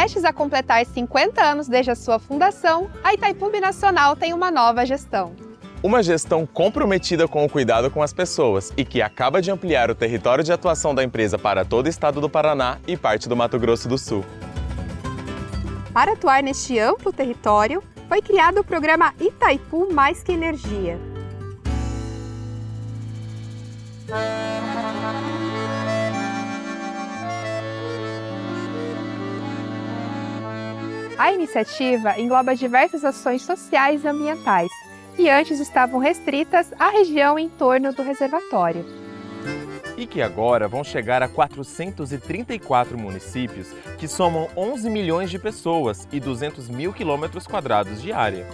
Prestes a completar 50 anos desde a sua fundação, a Itaipu Binacional tem uma nova gestão. Uma gestão comprometida com o cuidado com as pessoas e que acaba de ampliar o território de atuação da empresa para todo o estado do Paraná e parte do Mato Grosso do Sul. Para atuar neste amplo território, foi criado o programa Itaipu Mais que Energia. A iniciativa engloba diversas ações sociais e ambientais, que antes estavam restritas à região em torno do reservatório. E que agora vão chegar a 434 municípios, que somam 11 milhões de pessoas e 200 mil quilômetros quadrados de área.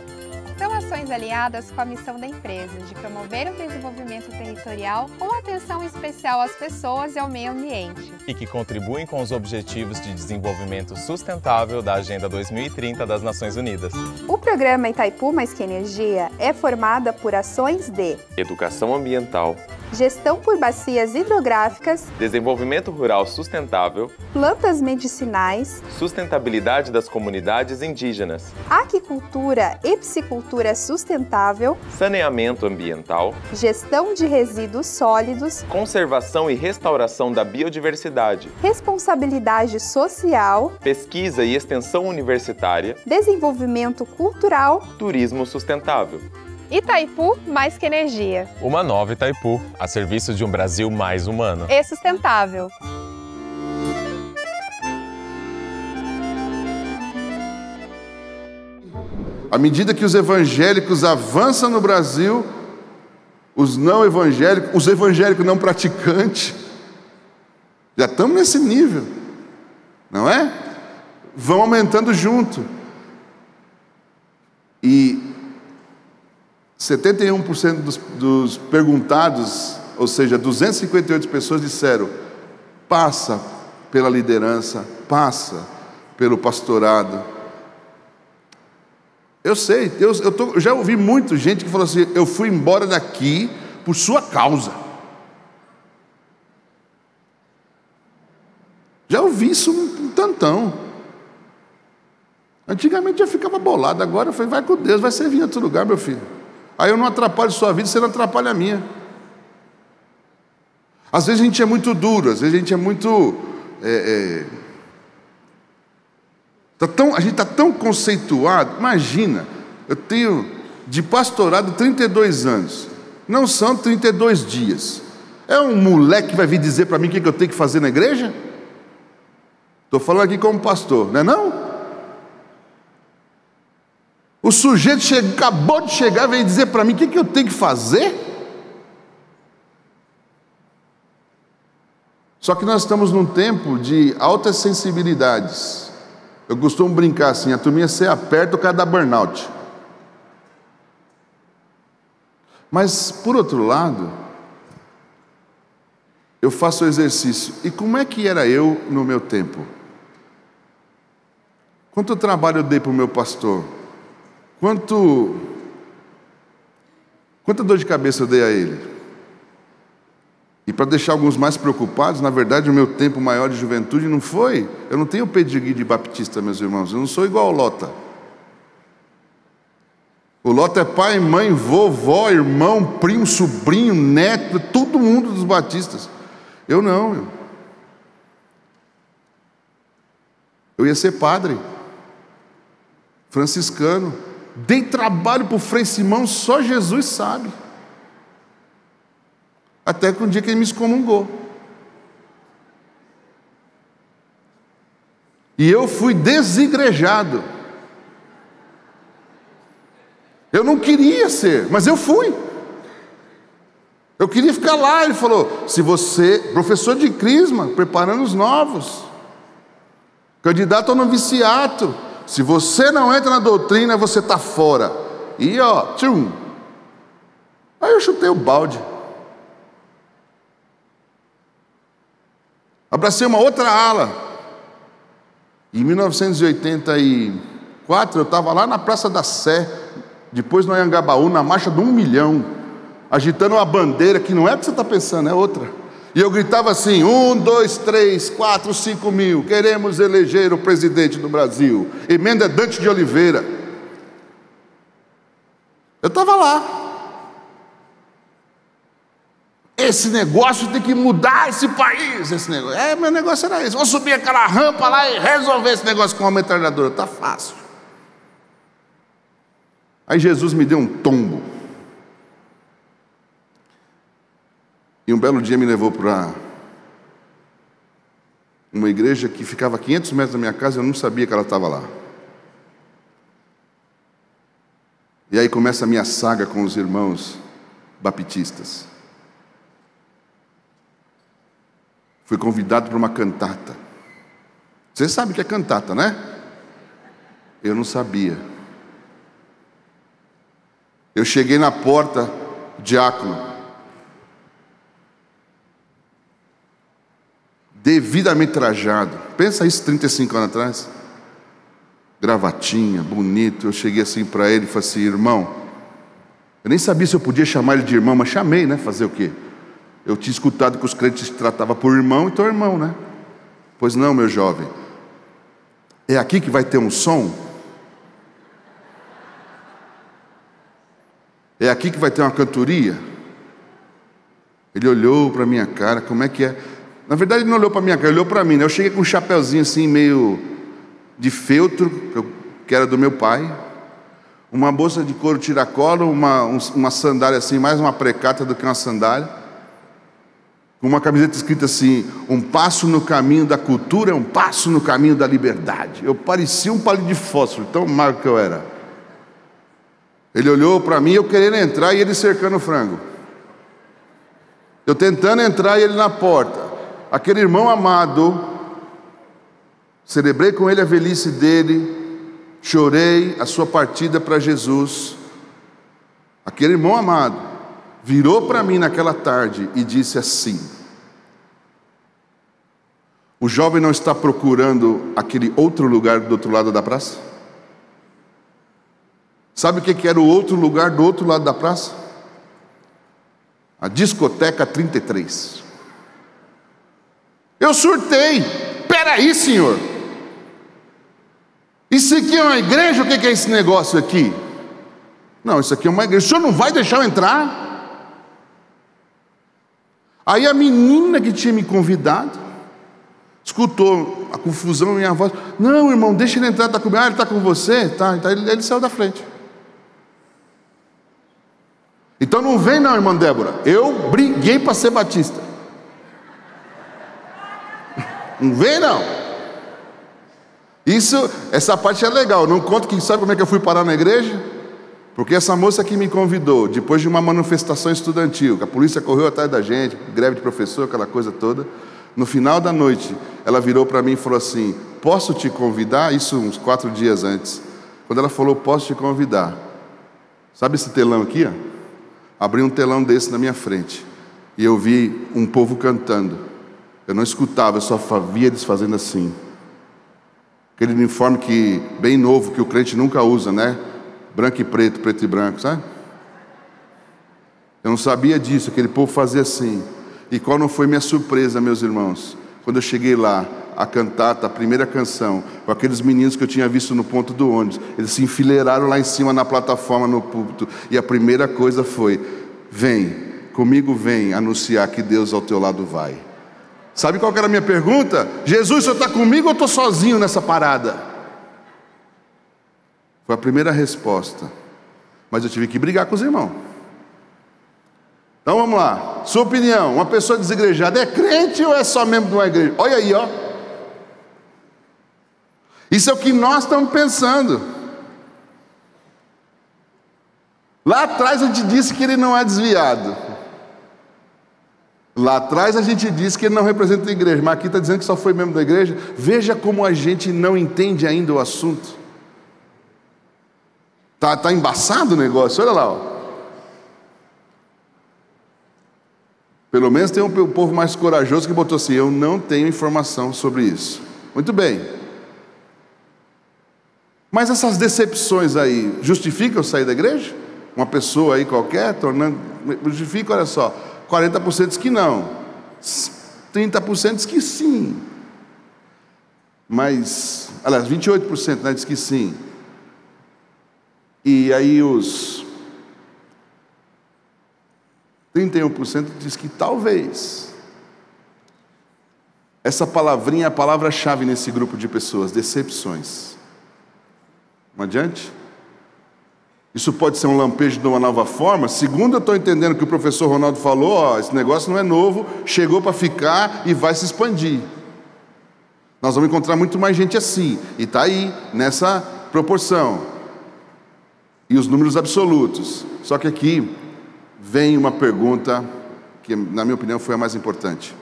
São ações alinhadas com a missão da empresa de promover o desenvolvimento territorial com atenção especial às pessoas e ao meio ambiente. E que contribuem com os Objetivos de Desenvolvimento Sustentável da Agenda 2030 das Nações Unidas. O programa Itaipu Mais que Energia é formado por ações de educação ambiental, gestão por bacias hidrográficas, desenvolvimento rural sustentável, plantas medicinais, sustentabilidade das comunidades indígenas, aquicultura e piscicultura sustentável, saneamento ambiental, gestão de resíduos sólidos, conservação e restauração da biodiversidade, responsabilidade social, pesquisa e extensão universitária, desenvolvimento cultural, turismo sustentável. Itaipu Mais que Energia. Uma nova Itaipu, a serviço de um Brasil mais humano e sustentável. À medida que os evangélicos avançam no Brasil, os não evangélicos, os evangélicos não praticantes, já estamos nesse nível, não é? Vão aumentando junto. E 71% dos perguntados, ou seja, 258 pessoas disseram: passa pela liderança, passa pelo pastorado. Eu sei, eu já ouvi muita gente que falou assim: eu fui embora daqui por sua causa. Já ouvi isso um tantão. Antigamente eu ficava bolado, agora eu falei: vai com Deus, vai servir em outro lugar, meu filho. Aí eu não atrapalho sua vida, você não atrapalha a minha. Às vezes a gente é muito duro, às vezes a gente é muito... a gente está tão conceituado. Imagina, eu tenho de pastorado 32 anos. Não são 32 dias. É um moleque que vai vir dizer para mim o que eu tenho que fazer na igreja? Estou falando aqui como pastor, não é não? O sujeito acabou de chegar e veio dizer para mim o que eu tenho que fazer? Só que nós estamos num tempo de altas sensibilidades. Eu costumo brincar assim: a turminha se aperta, o cara dá burnout. Mas, por outro lado, eu faço o exercício. E como é que era eu no meu tempo? Quanto trabalho eu dei para o meu pastor? Quanta dor de cabeça eu dei a ele? E para deixar alguns mais preocupados, na verdade o meu tempo maior de juventude não foi... Eu não tenho pedigree de baptista, meus irmãos. Eu não sou igual ao Lota. O Lota é pai, mãe, vovó, irmão, primo, sobrinho, neto, todo mundo dos batistas. Eu não. Eu ia ser padre, franciscano. Dei trabalho para o Frei Simão, só Jesus sabe. Até que um dia que ele me excomungou. E eu fui desigrejado. Eu não queria ser, mas eu fui. Eu queria ficar lá. Ele falou: se você, professor de crisma, preparando os novos, candidato ao noviciato, se você não entra na doutrina, você está fora. E ó, tchum. Aí eu chutei o balde. Abracei uma outra ala. Em 1984, eu estava lá na Praça da Sé, depois no Anhangabaú, na marcha do 1 milhão, agitando uma bandeira que não é o que você está pensando, é outra. E eu gritava assim: 1, 2, 3, 4, 5 mil, queremos eleger o presidente do Brasil. Emenda Dante de Oliveira. Eu estava lá. Esse negócio tem que mudar esse país. Esse negócio. Meu negócio era esse. Vou subir aquela rampa lá e resolver esse negócio com uma metralhadora. Tá fácil. Aí Jesus me deu um tombo. E um belo dia me levou para uma igreja que ficava a 500 metros da minha casa. Eu não sabia que ela estava lá. E aí começa a minha saga com os irmãos baptistas. Fui convidado para uma cantata. Você sabe o que é cantata, né? Eu não sabia. Eu cheguei na porta, diácono, devidamente trajado. Pensa isso 35 anos atrás. Gravatinha, bonito. Eu cheguei assim para ele e falei assim: irmão, eu nem sabia se eu podia chamar ele de irmão, mas chamei, né? Fazer o quê? Eu tinha escutado que os crentes tratavam por irmão, então irmão, né? Pois não, meu jovem. É aqui que vai ter um som? É aqui que vai ter uma cantoria? Ele olhou para a minha cara, como é que é? Na verdade ele não olhou para a minha cara, ele olhou para mim, né? Eu cheguei com um chapeuzinho assim, meio de feltro, que era do meu pai, uma bolsa de couro tiracolo, uma sandália assim, mais uma precata do que uma sandália, com uma camiseta escrita assim: um passo no caminho da cultura é um passo no caminho da liberdade. Eu parecia um palito de fósforo, tão magro que eu era. Ele olhou para mim, eu querendo entrar e ele cercando o frango. Eu tentando entrar e ele na porta. Aquele irmão amado, celebrei com ele a velhice dele, chorei a sua partida para Jesus. Aquele irmão amado virou para mim naquela tarde e disse assim: o jovem não está procurando aquele outro lugar do outro lado da praça? Sabe o que era o outro lugar do outro lado da praça? A discoteca 33. Eu surtei. Peraí, senhor, isso aqui é uma igreja? O que é esse negócio aqui? Não, isso aqui é uma igreja. O senhor não vai deixar eu entrar? Aí a menina que tinha me convidado escutou a confusão em minha voz: não, irmão, deixa ele entrar, está comigo. Ah, ele está com você? Tá. Então ele saiu da frente. Então não vem não, irmã Débora, eu briguei para ser batista. Não vem não. Essa parte é legal. Não conto que sabe como é que eu fui parar na igreja? Porque essa moça que me convidou, depois de uma manifestação estudantil, que a polícia correu atrás da gente, greve de professor, aquela coisa toda, no final da noite, ela virou para mim e falou assim: posso te convidar? Isso uns 4 dias antes. Quando ela falou, posso te convidar, sabe esse telão aqui, ó? Abri um telão desse na minha frente, e eu vi um povo cantando. Eu não escutava, eu só via eles fazendo assim. Aquele uniforme bem novo, que o crente nunca usa, né? Branco e preto, preto e branco, sabe? Eu não sabia disso, aquele povo fazia assim. E qual não foi minha surpresa, meus irmãos? Quando eu cheguei lá, a cantata, a primeira canção, com aqueles meninos que eu tinha visto no ponto do ônibus, eles se enfileiraram lá em cima na plataforma, no púlpito, e a primeira coisa foi: vem, comigo vem anunciar que Deus ao teu lado vai. Sabe qual que era a minha pergunta? Jesus, o senhor está comigo ou eu estou sozinho nessa parada? Foi a primeira resposta. Mas eu tive que brigar com os irmãos. Então vamos lá, sua opinião: uma pessoa desigrejada é crente ou é só membro de uma igreja? Olha aí, ó. Isso é o que nós estamos pensando. Lá atrás a gente disse que ele não é desviado. Lá atrás a gente disse que ele não representa a igreja, mas aqui está dizendo que só foi membro da igreja. Veja como a gente não entende ainda o assunto. Tá embaçado o negócio, olha lá, ó. Pelo menos tem um povo mais corajoso que botou assim: eu não tenho informação sobre isso. Muito bem. Mas essas decepções aí justificam sair da igreja? Uma pessoa aí qualquer justifica, olha só, 40% diz que não, 30% diz que sim. Mas, aliás, 28%, né, diz que sim. E aí os 31% diz que talvez. Essa palavrinha é a palavra-chave nesse grupo de pessoas, decepções. Vamos adiante? Isso pode ser um lampejo de uma nova forma. Segundo eu estou entendendo que o professor Ronaldo falou, ó, esse negócio não é novo, chegou para ficar e vai se expandir. Nós vamos encontrar muito mais gente assim, e está aí, nessa proporção. E os números absolutos. Só que aqui vem uma pergunta que, na minha opinião, foi a mais importante.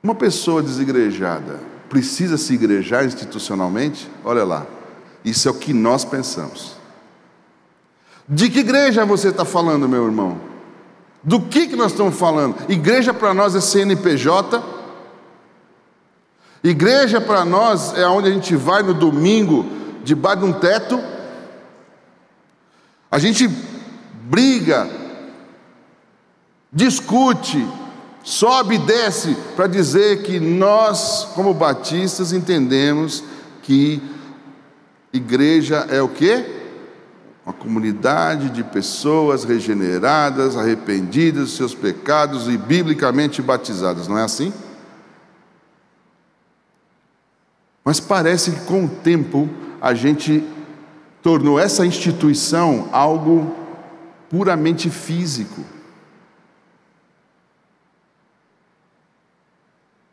Uma pessoa desigrejada precisa se igrejar institucionalmente? Olha lá, isso é o que nós pensamos. De que igreja você está falando, meu irmão? Do que nós estamos falando? Igreja para nós é CNPJ? Igreja para nós é onde a gente vai no domingo, debaixo de um teto? A gente briga, discute, sobe e desce para dizer que nós, como batistas, entendemos que igreja é o quê? Uma comunidade de pessoas regeneradas, arrependidas dos seus pecados e biblicamente batizadas, não é assim? Mas parece que com o tempo a gente tornou essa instituição algo puramente físico.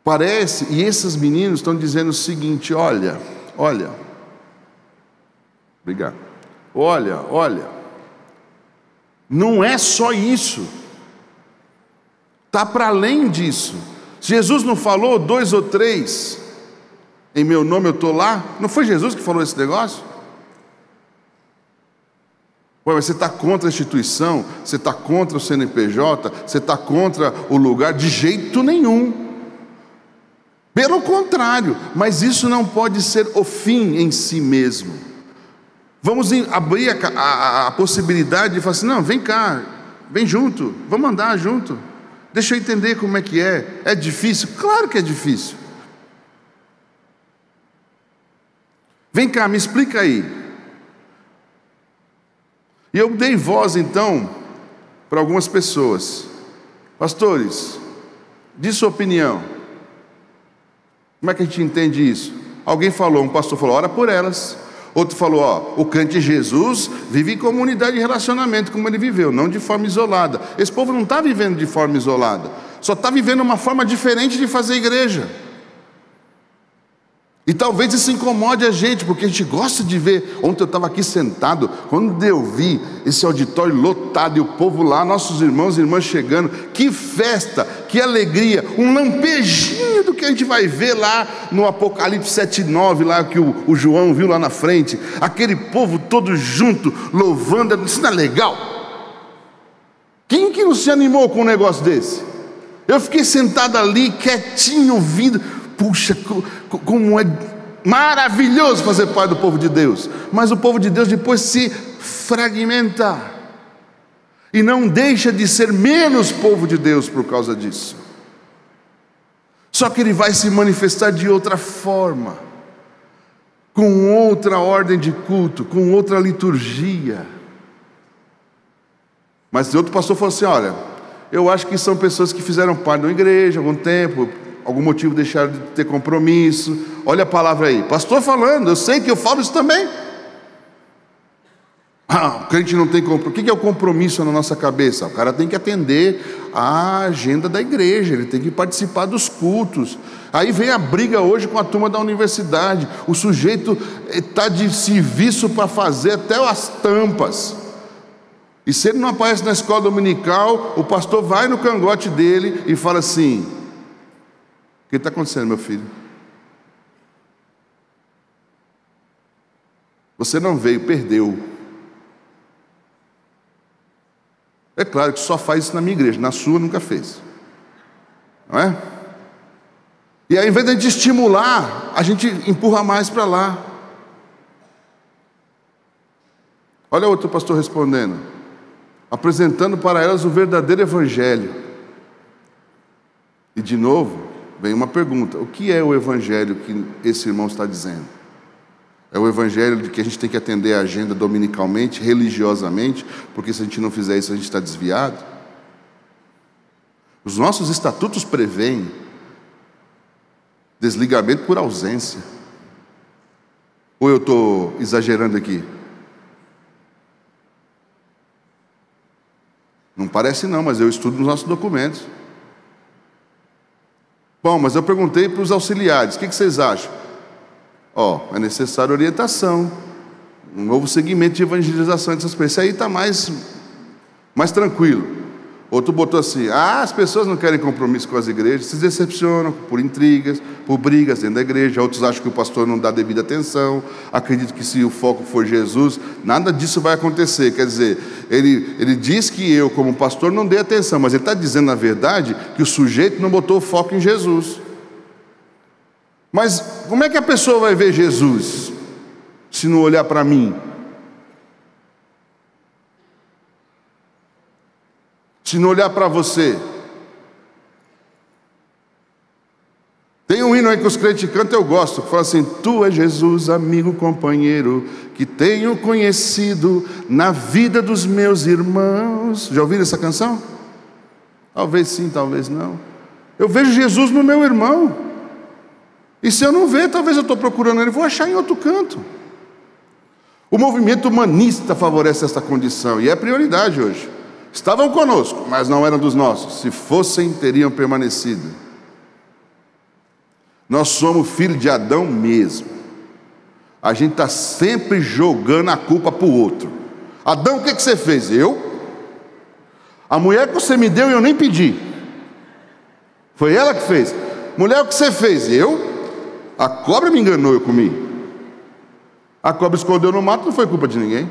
Parece, e esses meninos estão dizendo o seguinte, olha, obrigado. Olha, não é só isso, está para além disso. Jesus não falou 2 ou 3, em meu nome eu estou lá? Não foi Jesus que falou esse negócio? Ué, mas você está contra a instituição, você está contra o CNPJ, você está contra o lugar? De jeito nenhum. Pelo contrário, mas isso não pode ser o fim em si mesmo. Vamos abrir a possibilidade de falar assim, não, vem cá, vem junto, vamos andar junto. Deixa eu entender como é que é. É difícil? Claro que é difícil. Vem cá, me explica aí. E eu dei voz então para algumas pessoas. Pastores, diz sua opinião. Como é que a gente entende isso? Alguém falou, um pastor falou, ora por elas. Outro falou, ó, o crente Jesus vive em comunidade de relacionamento, como ele viveu, não de forma isolada. Esse povo não está vivendo de forma isolada, só está vivendo uma forma diferente de fazer igreja. E talvez isso incomode a gente, porque a gente gosta de ver. Ontem eu estava aqui sentado, quando eu vi esse auditório lotado e o povo lá, nossos irmãos e irmãs chegando, que festa, que alegria, um lampejinho do que a gente vai ver lá no Apocalipse 7:9, lá que o João viu lá na frente, aquele povo todo junto, louvando. Isso não é legal? Quem que não se animou com um negócio desse? Eu fiquei sentado ali, quietinho, ouvindo. Puxa, como é maravilhoso fazer parte do povo de Deus. Mas o povo de Deus depois se fragmenta e não deixa de ser menos povo de Deus por causa disso. Só que ele vai se manifestar de outra forma, com outra ordem de culto, com outra liturgia. Mas outro pastor falou assim, olha, eu acho que são pessoas que fizeram parte de uma igreja há algum tempo, algum motivo deixaram de ter compromisso. Olha a palavra aí, pastor falando, eu sei que eu falo isso também. O crente não tem compromisso. O que é o compromisso na nossa cabeça? O cara tem que atender a agenda da igreja, ele tem que participar dos cultos. Aí vem a briga hoje com a turma da universidade. O sujeito está de serviço para fazer até as tampas. E se ele não aparece na escola dominical, o pastor vai no cangote dele e fala assim, o que está acontecendo, meu filho? Você não veio, perdeu. É claro que só faz isso na minha igreja, na sua nunca fez. Não é? E aí, ao invés de a gente estimular, a gente empurra mais para lá. Olha outro pastor respondendo, apresentando para elas o verdadeiro evangelho. E de novo, vem uma pergunta: o que é o evangelho que esse irmão está dizendo? É o evangelho de que a gente tem que atender a agenda dominicalmente, religiosamente, porque se a gente não fizer isso, a gente está desviado? Os nossos estatutos prevêem desligamento por ausência. Ou eu estou exagerando aqui? Não parece não, mas eu estudo nos nossos documentos. Bom, mas eu perguntei para os auxiliares, o que vocês acham? É necessária orientação, um novo segmento de evangelização dessas pessoas. Isso aí está mais tranquilo. Outro botou assim: as pessoas não querem compromisso com as igrejas, se decepcionam por intrigas, por brigas dentro da igreja. Outros acham que o pastor não dá devida atenção. Acredito que se o foco for Jesus, nada disso vai acontecer. Quer dizer, ele diz que eu, como pastor, não dei atenção, mas ele está dizendo, na verdade, que o sujeito não botou o foco em Jesus. Mas como é que a pessoa vai ver Jesus se não olhar para mim? Se não olhar para você? Tem um hino aí que os crentes cantam, eu gosto, que fala assim: tu és Jesus, amigo, companheiro, que tenho conhecido na vida dos meus irmãos. Já ouviram essa canção? Talvez sim, talvez não. Eu vejo Jesus no meu irmão. E se eu não ver, talvez eu estou procurando ele, vou achar em outro canto. O movimento humanista favorece essa condição, e é prioridade hoje. Estavam conosco, mas não eram dos nossos. Se fossem, teriam permanecido. Nós somos filhos de Adão mesmo. A gente está sempre jogando a culpa para o outro. Adão, o que você fez? Eu? A mulher que você me deu e eu nem pedi. Foi ela que fez. Mulher, o que você fez? Eu? A cobra me enganou, eu comi. A cobra escondeu no mato, não foi culpa de ninguém.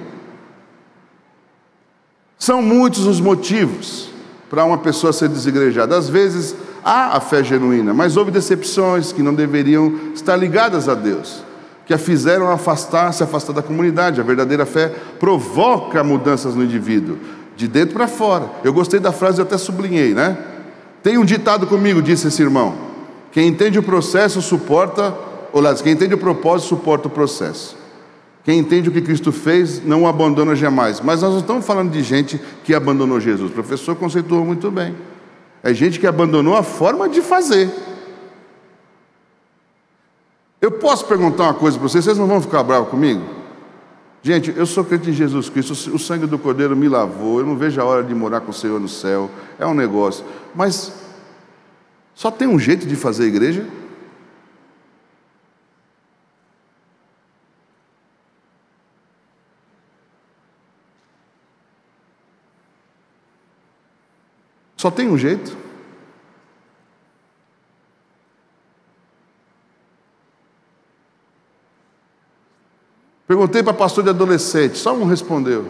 São muitos os motivos para uma pessoa ser desigrejada. Às vezes há a fé genuína, mas houve decepções que não deveriam estar ligadas a Deus, que a fizeram se afastar da comunidade. A verdadeira fé provoca mudanças no indivíduo, de dentro para fora. Eu gostei da frase, eu até sublinhei, né? Tem um ditado comigo, disse esse irmão: quem entende o processo suporta, quem entende o propósito suporta o processo. Quem entende o que Cristo fez não o abandona jamais. Mas nós não estamos falando de gente que abandonou Jesus. O professor conceituou muito bem. É gente que abandonou a forma de fazer. Eu posso perguntar uma coisa para vocês não vão ficar bravos comigo? Gente, eu sou crente em Jesus Cristo, o sangue do Cordeiro me lavou, eu não vejo a hora de morar com o Senhor no céu, é um negócio. Mas só tem um jeito de fazer igreja? Só tem um jeito? Perguntei para pastor de adolescente, só um respondeu: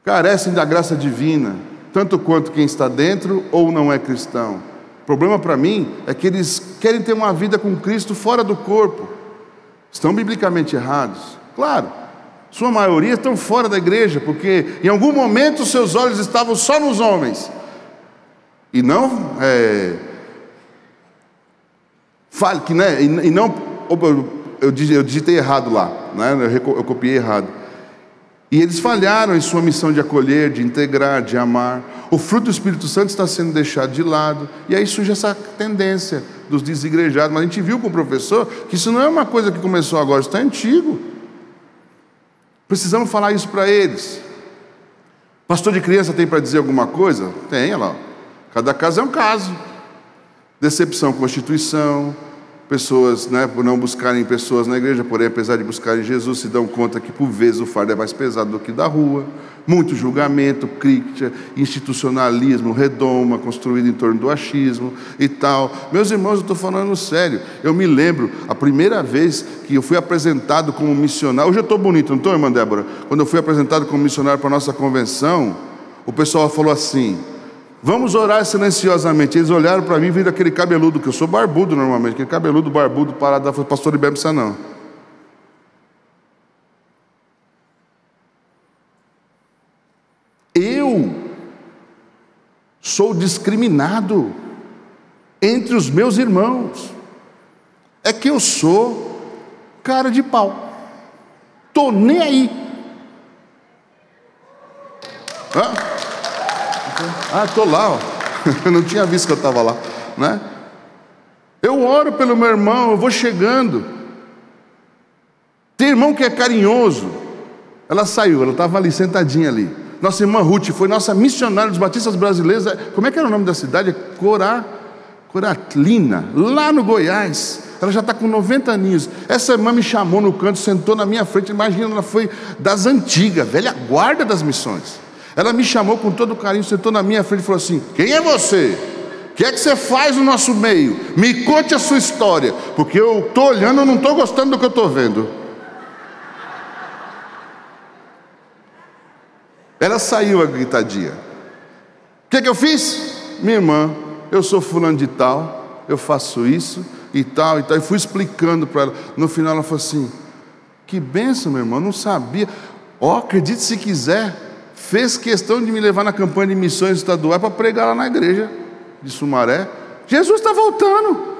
carecem da graça divina, tanto quanto quem está dentro ou não é cristão. O problema para mim é que eles querem ter uma vida com Cristo fora do corpo. Estão biblicamente errados. Claro, sua maioria estão fora da igreja, porque em algum momento os seus olhos estavam só nos homens. E não fale que, né? E não, eu digitei errado lá, né? Eu copiei errado. E eles falharam em sua missão de acolher, de integrar, de amar. O fruto do Espírito Santo está sendo deixado de lado. E aí surge essa tendência dos desigrejados. Mas a gente viu com o professor que isso não é uma coisa que começou agora, isso está antigo. Precisamos falar isso para eles. Pastor de criança tem para dizer alguma coisa? Tem, olha lá. Cada caso é um caso. Decepção com a instituição. Pessoas, né, por não buscarem pessoas na igreja, porém, apesar de buscarem Jesus, se dão conta que por vezes o fardo é mais pesado do que da rua. Muito julgamento, crítica, institucionalismo, redoma, construído em torno do achismo e tal. Meus irmãos, eu estou falando sério. Eu me lembro, a primeira vez que eu fui apresentado como missionário, hoje eu estou bonito, não estou, irmã Débora? Quando eu fui apresentado como missionário para a nossa convenção, o pessoal falou assim: vamos orar silenciosamente. Eles olharam para mim e viram aquele cabeludo, que eu sou barbudo normalmente, aquele cabeludo barbudo parado lá, falou: pastor, não precisa não. Eu sou discriminado entre os meus irmãos é que eu sou cara de pau. Tô nem aí. Tô lá, ó. Eu não tinha visto que eu estava lá, né? Eu oro pelo meu irmão, eu vou chegando. Tem irmão que é carinhoso. Ela saiu, ela estava ali, sentadinha ali. Nossa irmã Ruth foi nossa missionária dos batistas brasileiros. Como é que era o nome da cidade? Coratlina, lá no Goiás. Ela já está com 90 aninhos. Essa irmã me chamou no canto, sentou na minha frente. Imagina, ela foi das antigas, velha guarda das missões. Ela me chamou com todo carinho, sentou na minha frente e falou assim: quem é você? O que é que você faz no nosso meio? Me conte a sua história, porque eu estou olhando e não estou gostando do que eu estou vendo. Ela saiu agitadinha. O que eu fiz? Minha irmã, eu sou fulano de tal, eu faço isso e tal e tal. E fui explicando para ela. No final ela falou assim: que bênção, meu irmão, não sabia. Acredite se quiser, fez questão de me levar na campanha de missões estaduais para pregar lá na igreja de Sumaré. Jesus está voltando.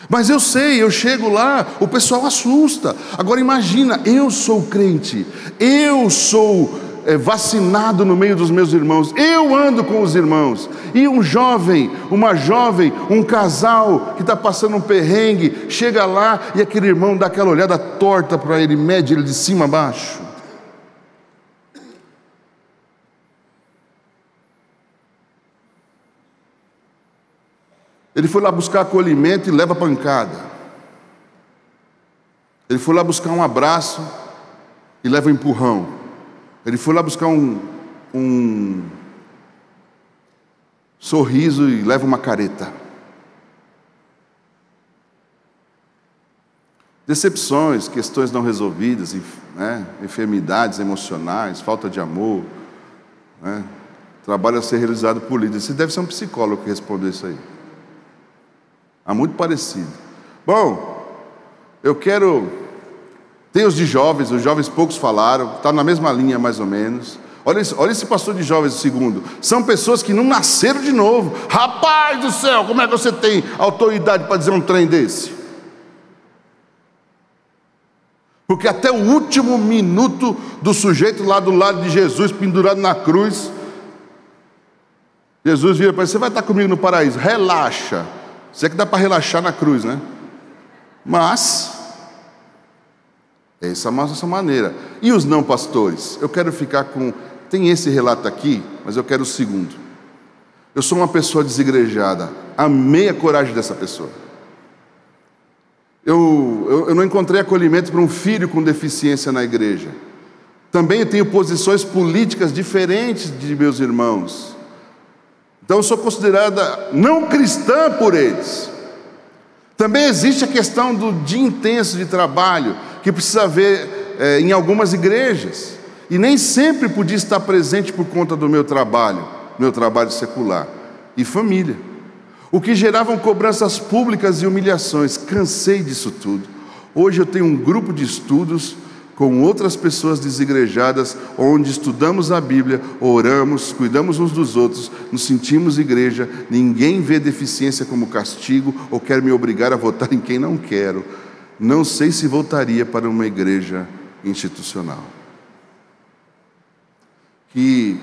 Mas eu sei, eu chego lá, o pessoal assusta. Agora imagina, eu sou crente, eu sou vacinado no meio dos meus irmãos, eu ando com os irmãos, e um jovem, uma jovem, um casal que está passando um perrengue, chega lá e aquele irmão dá aquela olhada torta para ele, mede ele de cima a baixo. Ele foi lá buscar acolhimento e leva pancada. Ele foi lá buscar um abraço e leva um empurrão. Ele foi lá buscar um sorriso e leva uma careta. Decepções, questões não resolvidas, né? Enfermidades emocionais, falta de amor, né? Trabalho a ser realizado por líderes. Você deve ser um psicólogo que respondeu isso aí. Muito parecido. Bom, eu quero... Tem os jovens poucos falaram, está na mesma linha mais ou menos. Olha esse pastor de jovens, o segundo. São pessoas que não nasceram de novo. Rapaz do céu, como é que você tem autoridade para dizer um trem desse? Porque até o último minuto do sujeito lá do lado de Jesus, pendurado na cruz, Jesus vira para ele: você vai estar comigo no paraíso, relaxa. Sei que dá para relaxar na cruz, né? Mas essa é a nossa maneira. E os não pastores? Eu quero ficar com... Tem esse relato aqui, mas eu quero o segundo. Eu sou uma pessoa desigrejada. Amei a coragem dessa pessoa. Eu não encontrei acolhimento para um filho com deficiência na igreja. Também eu tenho posições políticas diferentes de meus irmãos. Então eu sou considerada não cristã por eles. Também existe a questão do dia intenso de trabalho, que precisa haver em algumas igrejas. E nem sempre podia estar presente por conta do meu trabalho secular. E família. O que geravam cobranças públicas e humilhações. Cansei disso tudo. Hoje eu tenho um grupo de estudos com outras pessoas desigrejadas, onde estudamos a Bíblia, oramos, cuidamos uns dos outros, nos sentimos igreja. Ninguém vê deficiência como castigo ou quer me obrigar a votar em quem não quero. Não sei se voltaria para uma igreja institucional. Que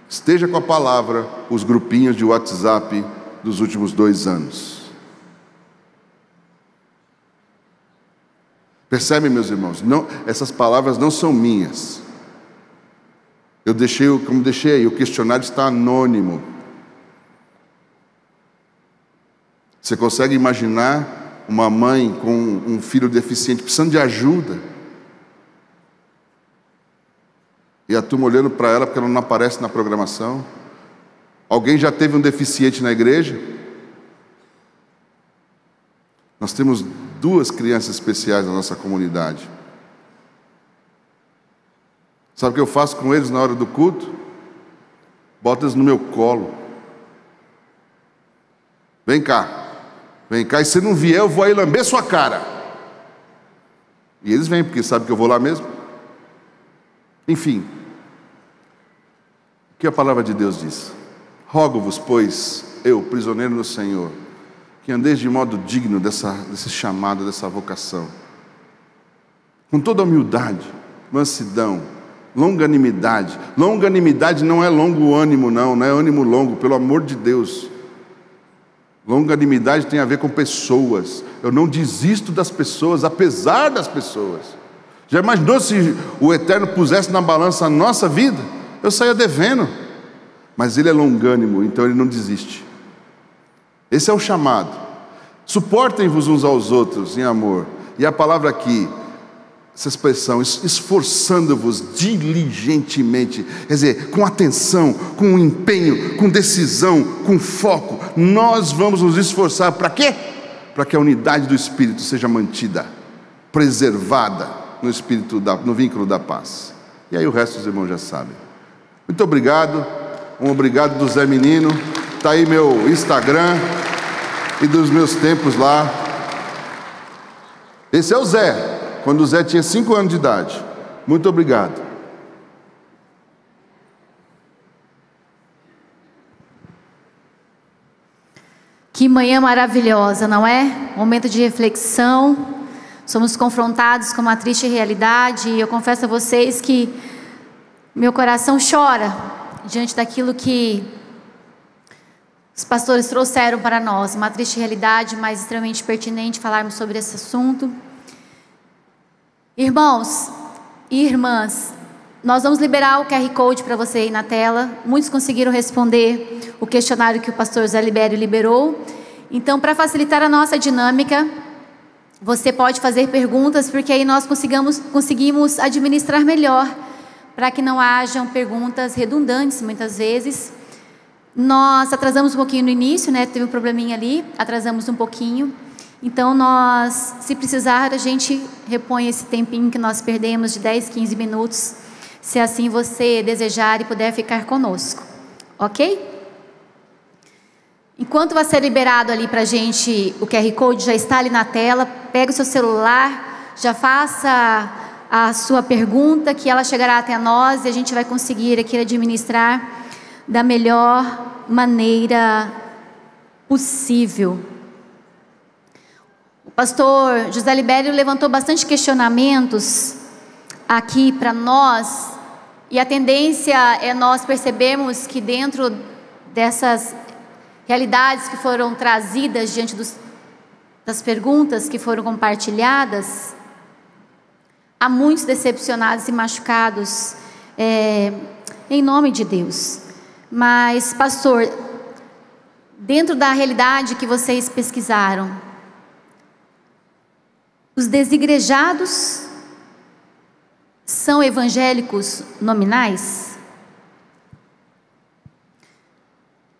esteja com a palavra os grupinhos de WhatsApp dos últimos 2 anos. Percebem, meus irmãos? Não, essas palavras não são minhas. Eu deixei, como deixei aí, o questionário está anônimo. Você consegue imaginar uma mãe com um filho deficiente precisando de ajuda? E a turma olhando para ela porque ela não aparece na programação? Alguém já teve um deficiente na igreja? Nós temos 2 crianças especiais na nossa comunidade. Sabe o que eu faço com eles na hora do culto? Boto eles no meu colo. Vem cá, e se não vier eu vou aí lamber sua cara. E eles vêm porque sabem que eu vou lá mesmo. Enfim, o que a palavra de Deus diz? Rogo-vos, pois, eu, prisioneiro no Senhor, que andeis de modo digno desse chamado, dessa vocação, com toda humildade, mansidão, longanimidade. Longanimidade não é longo ânimo, não é ânimo longo, pelo amor de Deus. Longanimidade tem a ver com pessoas. Eu não desisto das pessoas, apesar das pessoas. Já imaginou se o Eterno pusesse na balança a nossa vida? Eu saía devendo. Mas Ele é longânimo, então Ele não desiste. Esse é o chamado. Suportem-vos uns aos outros em amor. E a palavra aqui, essa expressão, esforçando-vos diligentemente, quer dizer, com atenção, com empenho, com decisão, com foco, nós vamos nos esforçar para quê? Para que a unidade do Espírito seja mantida, preservada no Espírito, no vínculo da paz. E aí o resto os irmãos já sabem. Muito obrigado, um obrigado do Zé Menino, está aí meu Instagram e dos meus tempos lá. Esse é o Zé. Quando o Zé tinha 5 anos de idade. Muito obrigado. Que manhã maravilhosa, não é? Momento de reflexão. Somos confrontados com uma triste realidade. E eu confesso a vocês que meu coração chora diante daquilo que os pastores trouxeram para nós. Uma triste realidade, mas extremamente pertinente falarmos sobre esse assunto. Irmãos e irmãs, nós vamos liberar o QR Code para você aí na tela. Muitos conseguiram responder o questionário que o pastor Zé Libério liberou. Então, para facilitar a nossa dinâmica, você pode fazer perguntas, porque aí nós conseguimos administrar melhor, para que não hajam perguntas redundantes muitas vezes. Nós atrasamos um pouquinho no início, né? Teve um probleminha ali, atrasamos um pouquinho. Então, nós, se precisar, a gente repõe esse tempinho que nós perdemos de 10, 15 minutos, se assim você desejar e puder ficar conosco, ok? Enquanto vai ser liberado ali para a gente, o QR Code já está ali na tela, pega o seu celular, já faça a sua pergunta, que ela chegará até nós e a gente vai conseguir aqui administrar da melhor maneira possível. O pastor José Libério levantou bastante questionamentos aqui para nós, e a tendência é nós percebermos que dentro dessas realidades que foram trazidas diante das perguntas que foram compartilhadas, há muitos decepcionados e machucados em nome de Deus. Mas, pastor, dentro da realidade que vocês pesquisaram, os desigrejados são evangélicos nominais?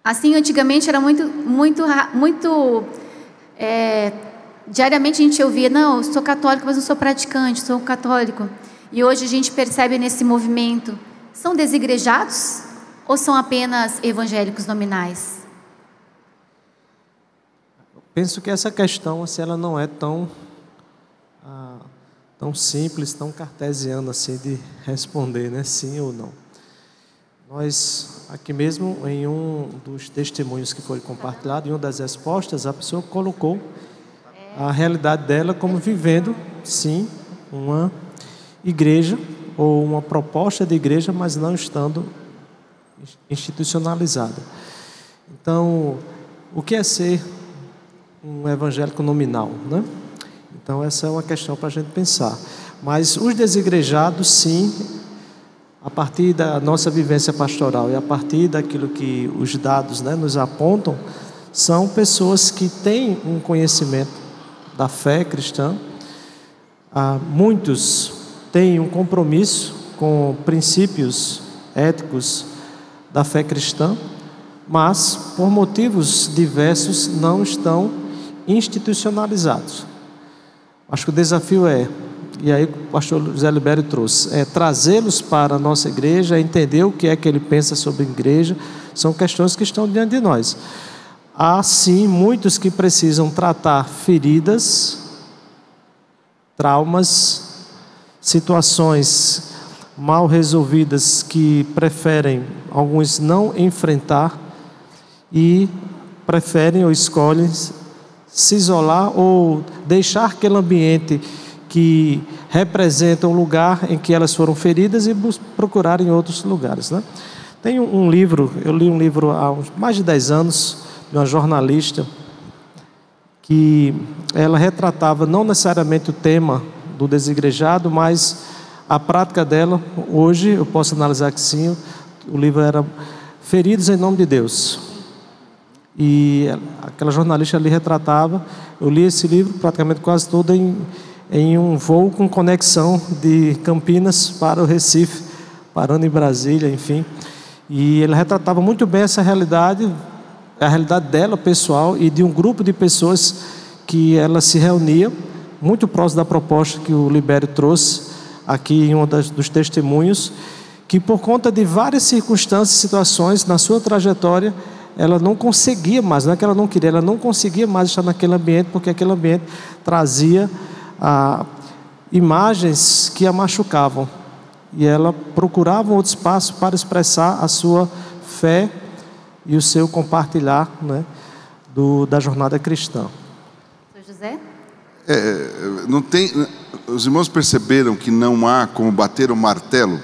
Assim, antigamente era muito diariamente a gente ouvia: não, eu sou católico, mas não sou praticante, sou católico. E hoje a gente percebe nesse movimento, são desigrejados ou são apenas evangélicos nominais? Penso que essa questão, assim, ela não é tão simples, tão cartesiana assim de responder, né? Sim ou não. Nós, aqui mesmo, em um dos testemunhos que foi compartilhado, em uma das respostas, a pessoa colocou a realidade dela como vivendo, sim, uma igreja ou uma proposta de igreja, mas não estando institucionalizada. Então, o que é ser um evangélico nominal, né? Então, essa é uma questão para a gente pensar. Mas os desigrejados, sim, a partir da nossa vivência pastoral e a partir daquilo que os dados, né, nos apontam, são pessoas que têm um conhecimento da fé cristã. Muitos têm um compromisso com princípios éticos da fé cristã, mas, por motivos diversos, não estão institucionalizados. Acho que o desafio e aí o pastor José Libério trouxe, trazê-los para a nossa igreja, entender o que é que ele pensa sobre a igreja. São questões que estão diante de nós. Há sim muitos que precisam tratar feridas, traumas, situações mal resolvidas que preferem alguns não enfrentar, e preferem ou escolhem se isolar ou deixar aquele ambiente que representa um lugar em que elas foram feridas e procurar em outros lugares, né? Tem um livro, eu li um livro há mais de 10 anos, de uma jornalista, que ela retratava não necessariamente o tema do desigrejado, mas a prática dela. Hoje eu posso analisar que sim, o livro era Feridos em Nome de Deus. E aquela jornalista ali retratava, eu li esse livro praticamente quase todo em um voo com conexão de Campinas para o Recife, parando em Brasília, enfim. E ele retratava muito bem essa realidade, a realidade dela pessoal e de um grupo de pessoas que ela se reunia, muito próximo da proposta que o Libério trouxe aqui em um dos testemunhos, que por conta de várias circunstâncias e situações na sua trajetória, ela não conseguia mais, não é que ela não queria, ela não conseguia mais estar naquele ambiente, porque aquele ambiente trazia imagens que a machucavam. E ela procurava um outro espaço para expressar a sua fé e o seu compartilhar, né, da jornada cristã. Sr. José? Não tem, os irmãos perceberam que não há como bater o martelo?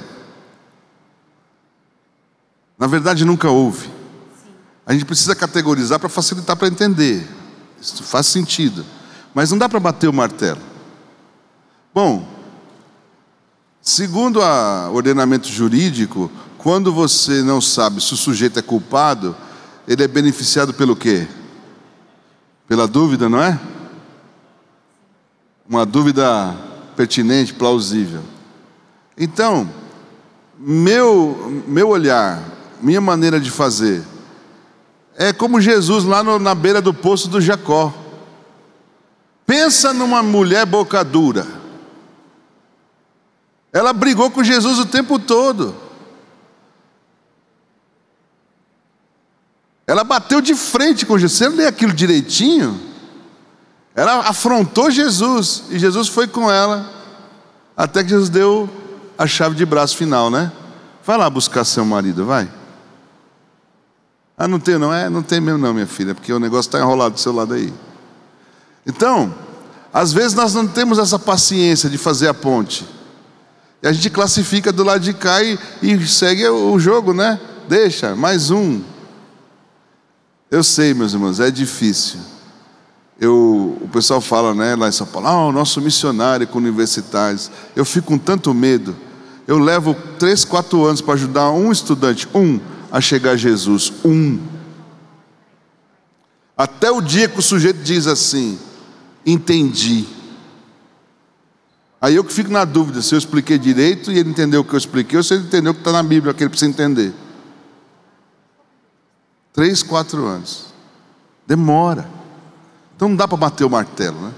Na verdade, nunca houve. Sim. A gente precisa categorizar para facilitar para entender. Isso faz sentido. Mas não dá para bater o martelo. Bom, segundo o ordenamento jurídico, quando você não sabe se o sujeito é culpado, ele é beneficiado pelo quê? Pela dúvida, não é? Uma dúvida pertinente, plausível. Então, meu olhar, minha maneira de fazer, é como Jesus lá na beira do poço do Jacó. Pensa numa mulher boca dura. Ela brigou com Jesus o tempo todo. Ela bateu de frente com Jesus. Você lê aquilo direitinho? Ela afrontou Jesus. E Jesus foi com ela. Até que Jesus deu a chave de braço final, né? Vai lá buscar seu marido, vai. Ah, não tem não? Não tem mesmo não, minha filha. Porque o negócio está enrolado do seu lado aí. Então, às vezes nós não temos essa paciência de fazer a ponte. E a gente classifica do lado de cá e segue o jogo, né? Deixa, mais um. Eu sei, meus irmãos, é difícil. O pessoal fala, né, lá em São Paulo, o nosso missionário com universitários. Eu fico com tanto medo. Eu levo 3, 4 anos para ajudar um estudante, a chegar a Jesus. Até o dia que o sujeito diz assim, entendi. Aí eu que fico na dúvida se eu expliquei direito e ele entendeu o que eu expliquei, ou se ele entendeu o que está na Bíblia, que ele precisa entender. 3, 4 anos. Demora. Então não dá para bater o martelo, né?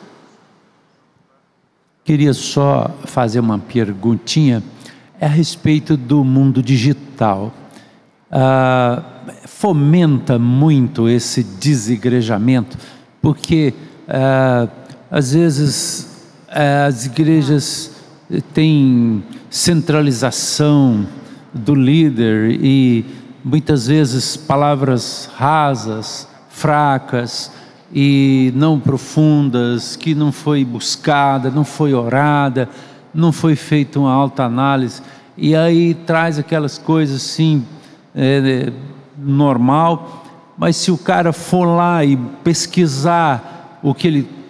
Queria só fazer uma perguntinha a respeito do mundo digital. Fomenta muito esse desigrejamento, porque às vezes as igrejas têm centralização do líder e muitas vezes palavras rasas, fracas e não profundas, que não foi buscada, não foi orada, não foi feita uma alta análise, e aí traz aquelas coisas assim, normal, mas se o cara for lá e pesquisar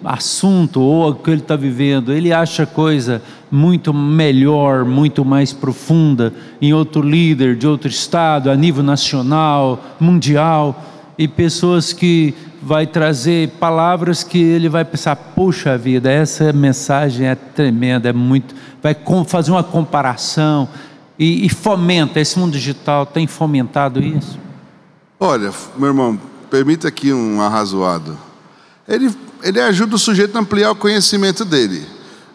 assunto ou o que ele está vivendo, ele acha coisa muito melhor, muito mais profunda em outro líder de outro estado, a nível nacional, mundial, e pessoas que vai trazer palavras que ele vai pensar, puxa vida, essa mensagem é tremenda, é muito, vai fazer uma comparação e fomenta. Esse mundo digital tem fomentado isso? Olha, meu irmão, permita aqui um arrazoado. Ele ajuda o sujeito a ampliar o conhecimento dele,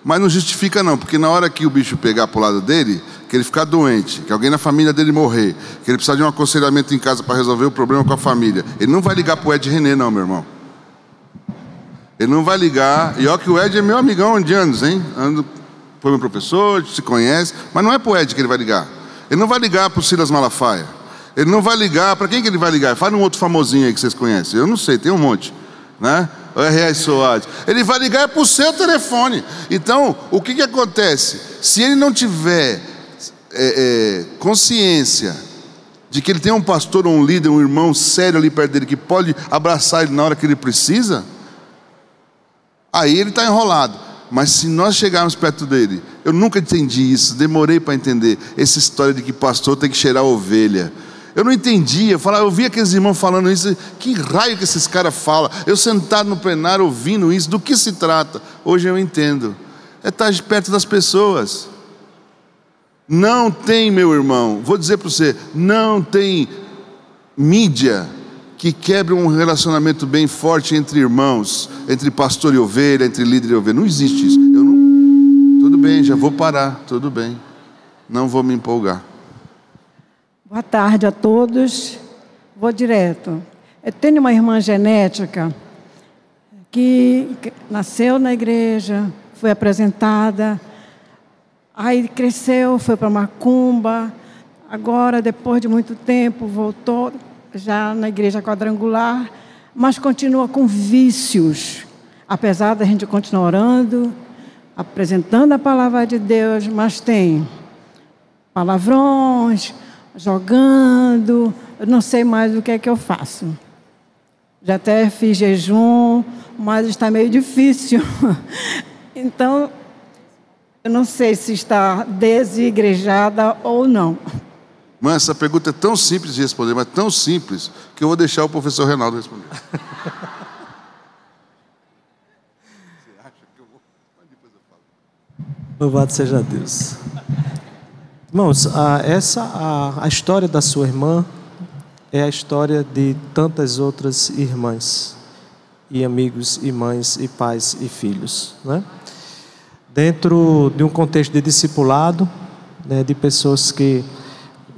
mas não justifica não, porque na hora que o bicho pegar para o lado dele, que ele ficar doente, que alguém na família dele morrer, que ele precisar de um aconselhamento em casa para resolver o problema com a família, ele não vai ligar para o Ed René não, meu irmão. Ele não vai ligar, e olha que o Ed é meu amigão de anos, hein? Foi meu professor, se conhece, mas não é para o Ed que ele vai ligar. Ele não vai ligar para o Silas Malafaia. Ele não vai ligar. Para quem que ele vai ligar? Fala um outro famosinho aí que vocês conhecem. Eu não sei, tem um monte, né? O R.A. Soares. Ele vai ligar para o seu telefone. Então, o que acontece? Se ele não tiver consciência de que ele tem um pastor, um líder, um irmão sério ali perto dele, que pode abraçar ele na hora que ele precisa, aí ele está enrolado. Mas se nós chegarmos perto dele, eu nunca entendi isso, demorei para entender essa história de que pastor tem que cheirar ovelha. Eu não entendia, eu via aqueles irmãos falando isso, que raio que esses caras falam? Eu sentado no plenário ouvindo isso, do que se trata? Hoje eu entendo, é estar perto das pessoas. Não tem, meu irmão, vou dizer para você, não tem mídia que quebre um relacionamento bem forte entre irmãos, entre pastor e ovelha, entre líder e ovelha. Não existe isso. Tudo bem, já vou parar, tudo bem. Não vou me empolgar. Boa tarde a todos. Vou direto. Eu tenho uma irmã genética que nasceu na igreja, foi apresentada, aí cresceu, foi para Macumba, agora, depois de muito tempo, voltou já na igreja quadrangular, mas continua com vícios, apesar da gente continuar orando, apresentando a palavra de Deus, mas tem palavrões, jogando, eu não sei mais o que é que eu faço. Já até fiz jejum, mas está meio difícil. Então, eu não sei se está desigrejada ou não. Mãe, essa pergunta é tão simples de responder, mas tão simples, que eu vou deixar o professor Reinaldo responder. Você acha que eu vou? Mas depois eu falo. Louvado seja Deus. Irmãos, a história da sua irmã é a história de tantas outras irmãs, e amigos, e mães, e pais, e filhos, né? Dentro de um contexto de discipulado, né, de pessoas que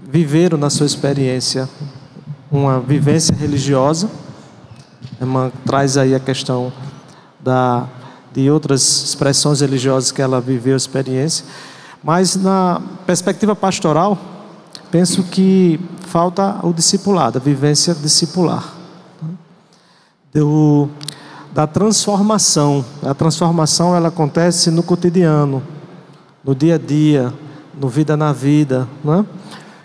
viveram na sua experiência uma vivência religiosa. A irmã traz aí a questão de outras expressões religiosas que ela viveu a experiência, mas na perspectiva pastoral, penso que falta o discipulado, a vivência discipular, da transformação. A transformação, ela acontece no cotidiano, no dia a dia, no vida na vida, não é?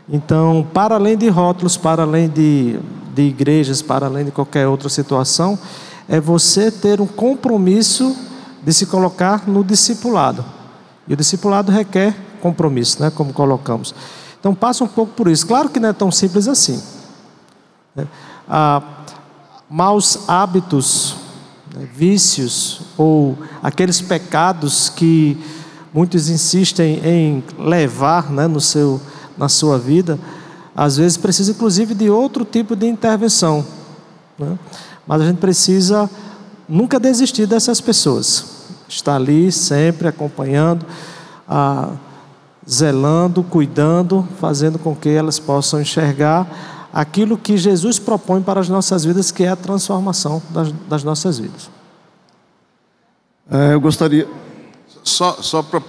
Então, para além de rótulos, para além de igrejas, para além de qualquer outra situação, é você ter um compromisso de se colocar no discipulado. E o discipulado requer compromisso, né, como colocamos. Então, passa um pouco por isso. Claro que não é tão simples assim, né? Maus hábitos, né, vícios, ou aqueles pecados que muitos insistem em levar, né, na sua vida, às vezes precisa inclusive de outro tipo de intervenção, né? Mas a gente precisa nunca desistir dessas pessoas, estar ali sempre acompanhando, zelando, cuidando, fazendo com que elas possam enxergar aquilo que Jesus propõe para as nossas vidas, que é a transformação das nossas vidas. Eu gostaria só para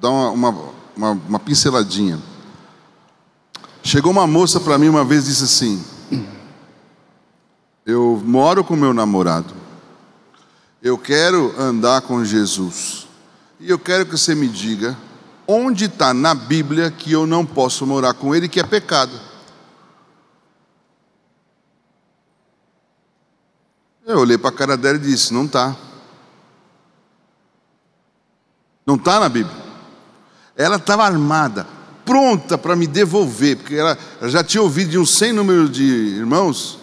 dar uma pinceladinha. Chegou uma moça para mim uma vez e disse assim: eu moro com meu namorado, eu quero andar com Jesus, e eu quero que você me diga onde está na Bíblia que eu não posso morar com ele, que é pecado. Eu olhei para a cara dela e disse: não está. Não está na Bíblia. Ela estava armada, pronta para me devolver, porque ela já tinha ouvido de um sem número de irmãos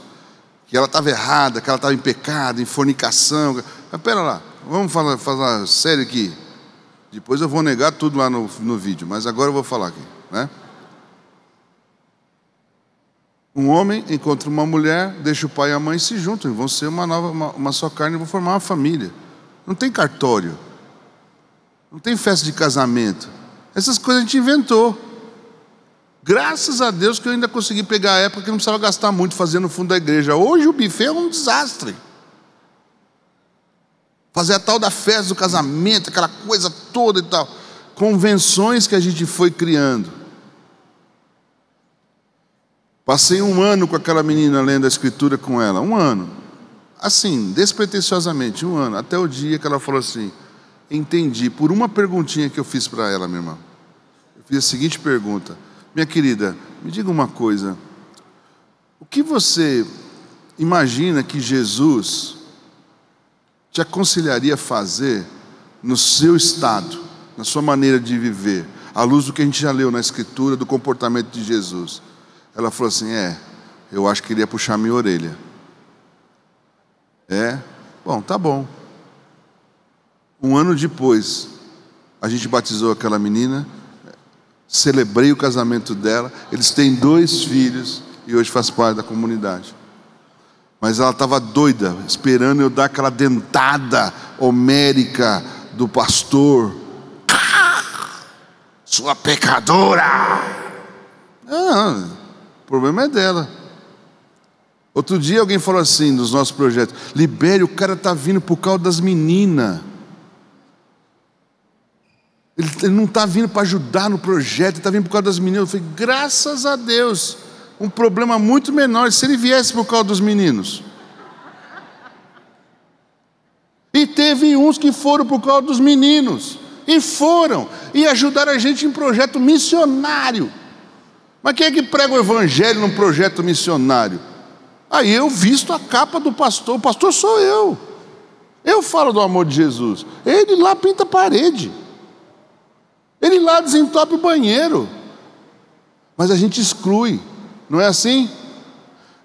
que ela estava errada, que ela estava em pecado, em fornicação. Mas espera lá, vamos falar sério aqui. Depois eu vou negar tudo lá no vídeo, mas agora eu vou falar aqui, né? Um homem encontra uma mulher, deixa o pai e a mãe, se juntam, vão ser uma só carne, vão formar uma família. Não tem cartório, não tem festa de casamento. Essas coisas a gente inventou. Graças a Deus que eu ainda consegui pegar a época que não precisava gastar muito fazendo no fundo da igreja. Hoje o buffet é um desastre. Fazer a tal da festa do casamento, aquela coisa toda e tal. Convenções que a gente foi criando. Passei 1 ano com aquela menina lendo a escritura com ela, 1 ano. Assim, despretensiosamente, 1 ano. Até o dia que ela falou assim, entendi, por uma perguntinha que eu fiz para ela, minha irmã. Eu fiz a seguinte pergunta: minha querida, me diga uma coisa. O que você imagina que Jesus te aconselharia a fazer no seu estado, na sua maneira de viver, à luz do que a gente já leu na Escritura, do comportamento de Jesus? Ela falou assim, eu acho que ele ia puxar minha orelha. Bom, tá bom. 1 ano depois, a gente batizou aquela menina, celebrei o casamento dela, eles têm 2 filhos e hoje faz parte da comunidade. Mas ela estava doida, esperando eu dar aquela dentada homérica do pastor. Sua pecadora! O problema é dela. Outro dia alguém falou assim, dos nossos projetos, Libério, o cara está vindo por causa das meninas. Ele não está vindo para ajudar no projeto, ele está vindo por causa das meninas. Eu falei, graças a Deus, um problema muito menor se ele viesse por causa dos meninos. E teve uns que foram por causa dos meninos, e foram, e ajudaram a gente em projeto missionário. Mas quem é que prega o evangelho num projeto missionário? Aí eu visto a capa do pastor, o pastor sou eu. Eu falo do amor de Jesus. Ele lá pinta a parede. Ele lá desentope o banheiro. Mas a gente exclui, não é assim?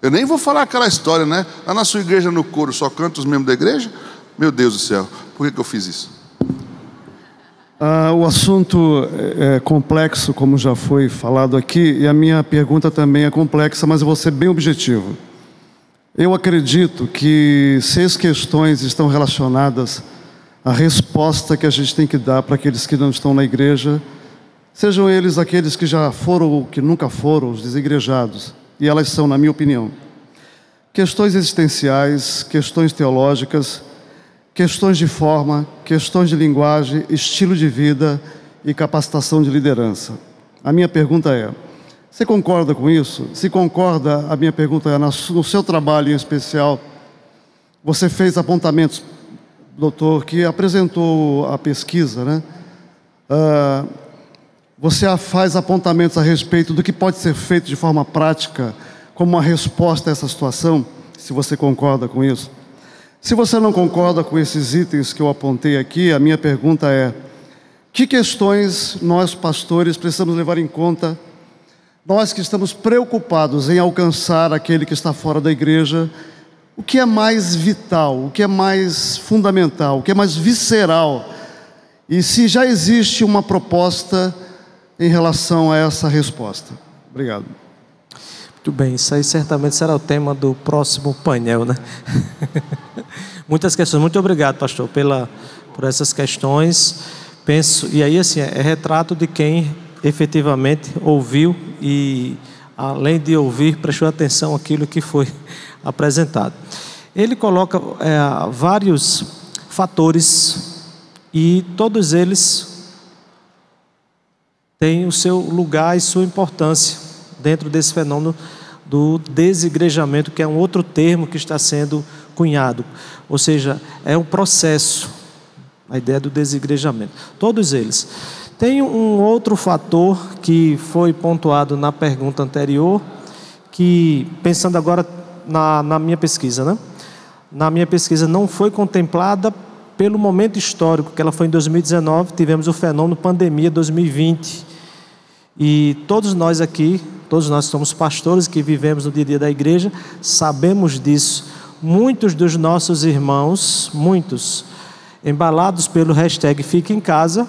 Eu nem vou falar aquela história, né? Lá na sua igreja no coro só canta os membros da igreja? Meu Deus do céu, por que eu fiz isso? O assunto é complexo, como já foi falado aqui, e a minha pergunta também é complexa, mas eu vou ser bem objetivo. Eu acredito que 6 questões estão relacionadas à resposta que a gente tem que dar para aqueles que não estão na igreja, sejam eles aqueles que já foram ou que nunca foram, os desigrejados. E elas são, na minha opinião, questões existenciais, questões teológicas, questões de forma, questões de linguagem, estilo de vida e capacitação de liderança. A minha pergunta é, você concorda com isso? Se concorda, a minha pergunta é, no seu trabalho em especial, você fez apontamentos, doutor, que apresentou a pesquisa, né? Você faz apontamentos a respeito do que pode ser feito de forma prática como uma resposta a essa situação, se você concorda com isso. Se você não concorda com esses itens que eu apontei aqui, a minha pergunta é, que questões nós, pastores, precisamos levar em conta, nós que estamos preocupados em alcançar aquele que está fora da igreja, o que é mais vital, o que é mais fundamental, o que é mais visceral, e se já existe uma proposta em relação a essa resposta. Obrigado. Muito bem, isso aí certamente será o tema do próximo painel, né? Muitas questões. Muito obrigado, pastor, por essas questões. Penso, e aí assim, é retrato de quem efetivamente ouviu e, além de ouvir, prestou atenção àquilo que foi apresentado. Ele coloca vários fatores e todos eles têm o seu lugar e sua importância dentro desse fenômeno do desigrejamento, que é um outro termo que está sendo cunhado. Ou seja, é um processo, a ideia do desigrejamento. Todos eles. Tem um outro fator que foi pontuado na pergunta anterior, que, pensando agora na minha pesquisa, né? Na minha pesquisa não foi contemplada pelo momento histórico, que ela foi em 2019, tivemos o fenômeno pandemia 2020. E todos nós aqui, todos nós somos pastores que vivemos no dia a dia da igreja, sabemos disso. Muitos dos nossos irmãos, muitos, embalados pelo hashtag Fica em Casa,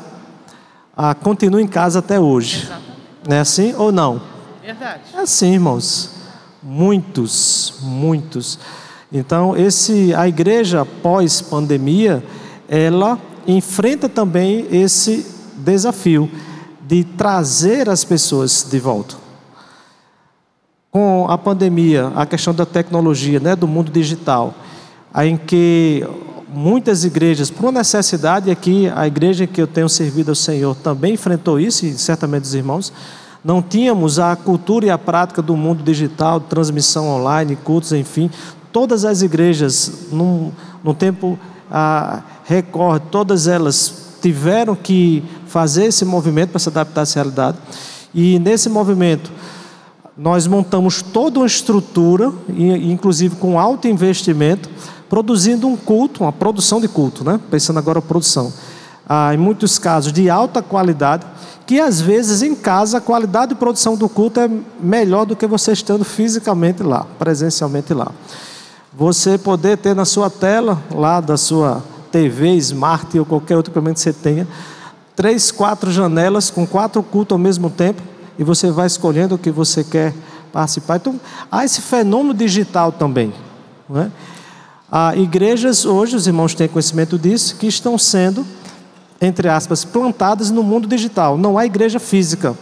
continuam em casa até hoje. Exatamente. Não é assim ou não? Verdade. É assim, irmãos. Muitos. Então, a igreja pós-pandemia, ela enfrenta também esse desafio de trazer as pessoas de volta. Com a pandemia, a questão da tecnologia, né, do mundo digital, em que muitas igrejas, por uma necessidade aqui, a igreja em que eu tenho servido ao Senhor também enfrentou isso, e certamente os irmãos, Não tínhamos a cultura e a prática do mundo digital, transmissão online, cultos, enfim. Todas as igrejas, num tempo recorde, todas elas tiveram que fazer esse movimento para se adaptar a essa realidade. E nesse movimento, nós montamos toda uma estrutura, inclusive com alto investimento, produzindo um culto, uma produção de culto, né? Pensando agora na produção. Em muitos casos de alta qualidade, que às vezes em casa a qualidade de produção do culto é melhor do que você estando fisicamente lá, presencialmente lá. Você poder ter na sua tela, lá da sua TV, Smart ou qualquer outro equipamento que você tenha, 3, 4 janelas com 4 cultos ao mesmo tempo, e você vai escolhendo o que você quer participar. Então, há esse fenômeno digital também, né? Há igrejas hoje, os irmãos têm conhecimento disso, que estão sendo, entre aspas, plantadas no mundo digital. Não há igreja física,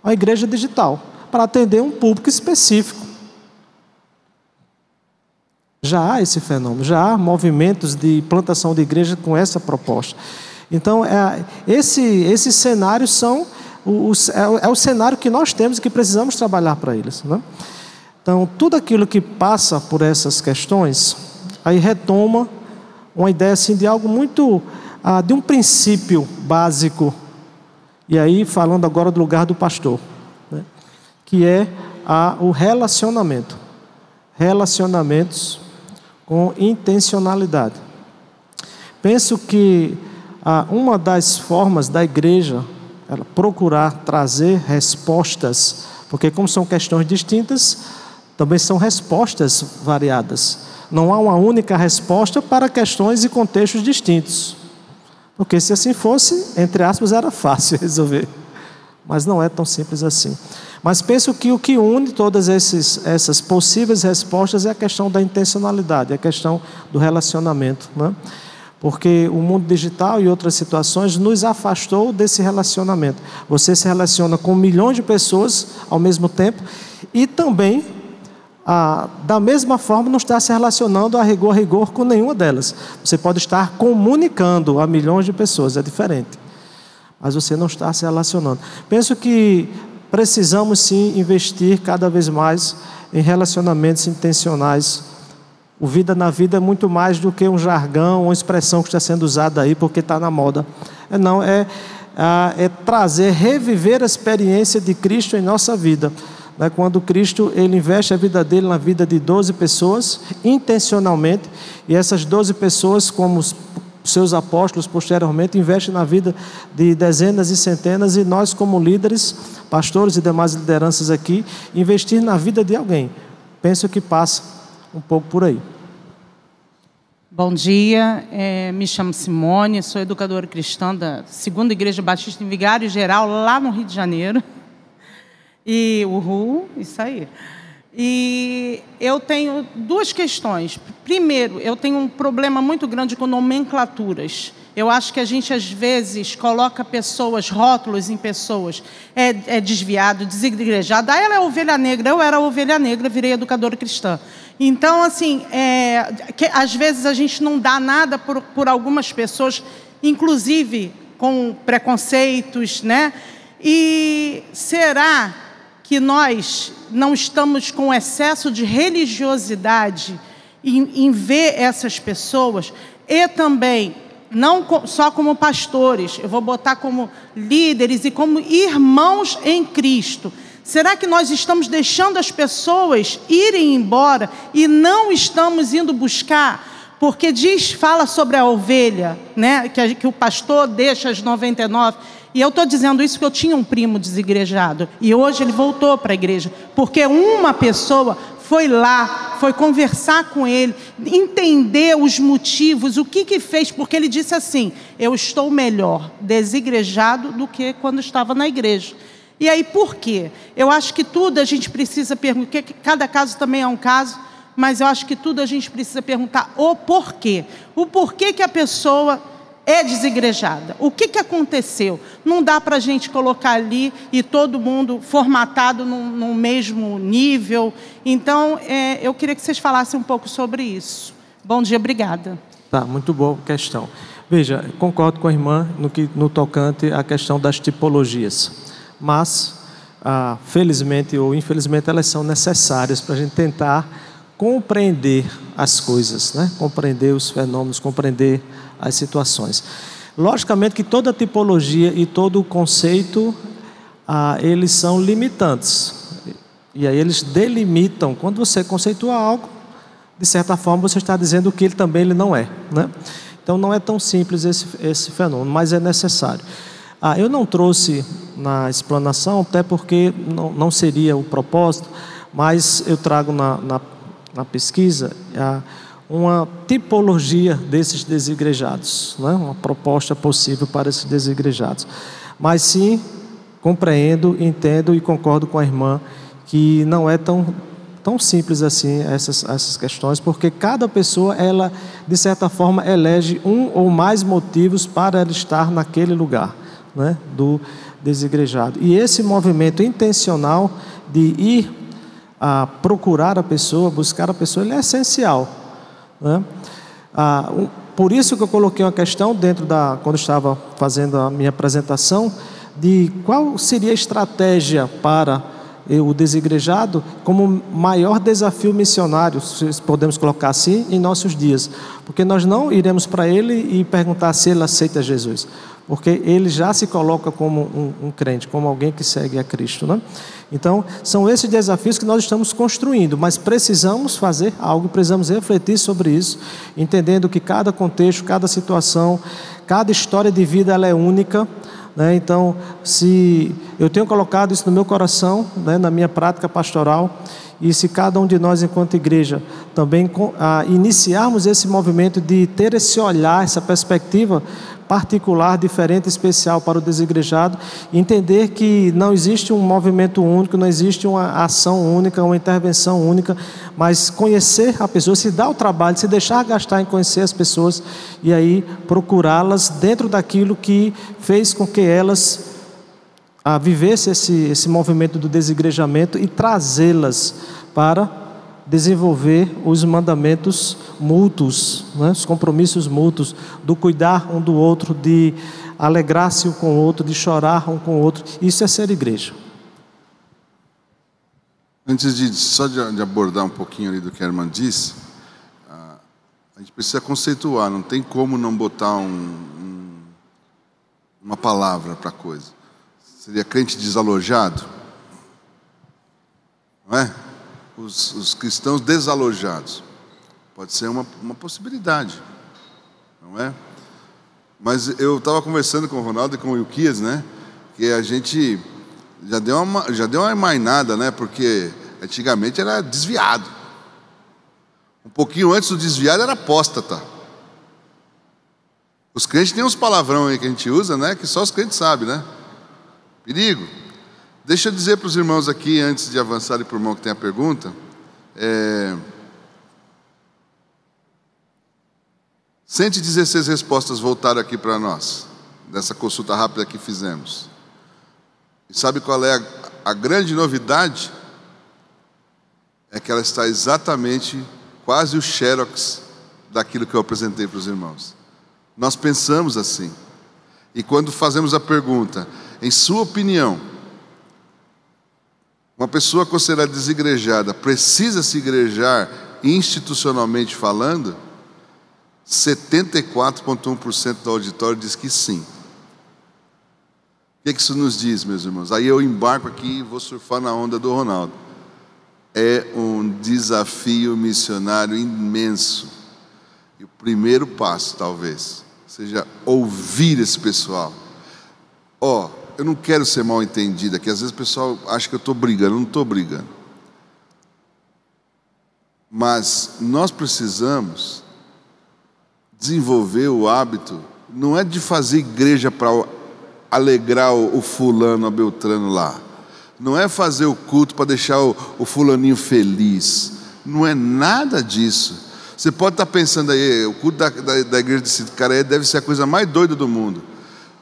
há igreja digital, para atender um público específico. Já há esse fenômeno, já há movimentos de plantação de igreja com essa proposta. Então, esses cenários são o cenário que nós temos e que precisamos trabalhar para eles, né? Então, tudo aquilo que passa por essas questões, aí retoma uma ideia assim, de algo muito, de um princípio básico, e aí falando agora do lugar do pastor, né? Que é o relacionamento. Relacionamentos com intencionalidade. Penso que uma das formas da igreja ela procurar trazer respostas, porque como são questões distintas, também são respostas variadas. Não há uma única resposta para questões e contextos distintos. Porque se assim fosse, entre aspas, era fácil resolver. Mas não é tão simples assim. Mas penso que o que une todas essas possíveis respostas é a questão da intencionalidade, é a questão do relacionamento, né? Porque o mundo digital e outras situações nos afastou desse relacionamento. Você se relaciona com milhões de pessoas ao mesmo tempo e também, da mesma forma, não está se relacionando a rigor com nenhuma delas. Você pode estar comunicando a milhões de pessoas, é diferente, mas você não está se relacionando. Penso que precisamos sim investir cada vez mais em relacionamentos intencionais. O vida na vida é muito mais do que um jargão, uma expressão que está sendo usada aí porque está na moda. É trazer, reviver a experiência de Cristo em nossa vida. Quando Cristo ele investe a vida dele na vida de 12 pessoas, intencionalmente, e essas 12 pessoas, como os seus apóstolos posteriormente, investem na vida de dezenas e centenas, e nós como líderes, pastores e demais lideranças aqui, investir na vida de alguém. Penso que passa um pouco por aí. Bom dia, me chamo Simone, sou educadora cristã da 2ª Igreja Batista em Vigário Geral, lá no Rio de Janeiro. E isso aí. E eu tenho 2 questões. Primeiro, eu tenho um problema muito grande com nomenclaturas. Eu acho que a gente, às vezes, coloca pessoas, rótulos em pessoas. É desviado, desigrejado. Ela é ovelha negra, eu era ovelha negra, virei educadora cristã. Então, assim, às vezes a gente não dá nada por algumas pessoas, inclusive com preconceitos, né? E será que nós não estamos com excesso de religiosidade em ver essas pessoas? E também, não só como pastores, eu vou botar como líderes e como irmãos em Cristo. Será que nós estamos deixando as pessoas irem embora e não estamos indo buscar? Porque fala sobre a ovelha, né? Que o pastor deixa as 99. E eu estou dizendo isso porque eu tinha um primo desigrejado. E hoje ele voltou para a igreja. Porque uma pessoa foi lá, foi conversar com ele, entender os motivos, o que fez. Porque ele disse assim, eu estou melhor desigrejado do que quando estava na igreja. E aí, por quê? Eu acho que tudo a gente precisa perguntar, cada caso também é um caso, mas eu acho que tudo a gente precisa perguntar o porquê. O porquê que a pessoa é desigrejada. O que aconteceu? Não dá para a gente colocar ali e todo mundo formatado no mesmo nível. Então, eu queria que vocês falassem um pouco sobre isso. Bom dia, obrigada. Tá, muito boa questão. Veja, concordo com a irmã no tocante à questão das tipologias. Mas felizmente ou infelizmente, elas são necessárias para a gente tentar compreender as coisas, né? Compreender os fenômenos, compreender as situações. Logicamente que toda tipologia e todo conceito, eles são limitantes. E aí eles delimitam. Quando você conceitua algo, de certa forma você está dizendo que ele não é, né? Então não é tão simples esse fenômeno, mas é necessário. Eu não trouxe na explanação, até porque não seria o propósito, mas eu trago na pesquisa uma tipologia desses desigrejados, né? Uma proposta possível para esses desigrejados. Mas sim, compreendo, entendo e concordo com a irmã que não é tão simples assim essas questões, porque cada pessoa, ela, de certa forma, elege um ou mais motivos para ela estar naquele lugar, né, do desigrejado. E esse movimento intencional de ir procurar a pessoa, buscar a pessoa, ele é essencial, né? Por isso que eu coloquei uma questão quando estava fazendo a minha apresentação, de qual seria a estratégia para o desigrejado como maior desafio missionário, se podemos colocar assim, em nossos dias. Porque nós não iremos para ele e perguntar se ele aceita Jesus, porque ele já se coloca como um crente, como alguém que segue a Cristo, né? Então, são esses desafios que nós estamos construindo, mas precisamos fazer algo, precisamos refletir sobre isso, entendendo que cada contexto, cada situação, cada história de vida, ela é única, né? Então, se eu tenho colocado isso no meu coração, né, na minha prática pastoral, e se cada um de nós, enquanto igreja, também iniciarmos esse movimento de ter esse olhar, essa perspectiva particular, diferente, especial para o desigrejado, entender que não existe um movimento único, não existe uma ação única, uma intervenção única, mas conhecer a pessoa, se dar o trabalho, se deixar gastar em conhecer as pessoas e aí procurá-las dentro daquilo que fez com que elas vivessem esse movimento do desigrejamento e trazê-las para desenvolver os mandamentos mútuos, né? Os compromissos mútuos, do cuidar um do outro, de alegrar-se um com o outro, de chorar um com o outro. Isso é ser igreja. Antes de abordar um pouquinho ali do que a irmã disse, a gente precisa conceituar, não tem como não botar uma palavra para a coisa. Seria crente desalojado? Não é? Os cristãos desalojados. Pode ser uma possibilidade, não é? Mas eu estava conversando com o Ronaldo e com o Ilquias, né? Que a gente já deu uma amainada, né? Porque antigamente era desviado. Um pouquinho antes do desviado era apóstata. Os crentes têm uns palavrão aí que a gente usa, né? Que só os crentes sabem, né? Perigo. Deixa eu dizer para os irmãos aqui, antes de avançarem para o irmão que tem a pergunta, 116 respostas voltaram aqui para nós, dessa consulta rápida que fizemos. E sabe qual é a grande novidade? É que ela está exatamente quase o xerox daquilo que eu apresentei para os irmãos. Nós pensamos assim. E quando fazemos a pergunta, em sua opinião, uma pessoa considerada desigrejada precisa se igrejar institucionalmente falando? 74,1% do auditório diz que sim. O que isso nos diz, meus irmãos? Aí eu embarco aqui e vou surfar na onda do Ronaldo. É um desafio missionário imenso. E o primeiro passo, talvez, seja ouvir esse pessoal. Eu não quero ser mal entendido aqui. Às vezes o pessoal acha que eu estou brigando. Eu não estou brigando. Mas nós precisamos desenvolver o hábito, não é de fazer igreja para alegrar o fulano, a Beltrano lá. Não é fazer o culto para deixar o fulaninho feliz. Não é nada disso. Você pode estar pensando aí, o culto da igreja de Siticaré deve ser a coisa mais doida do mundo.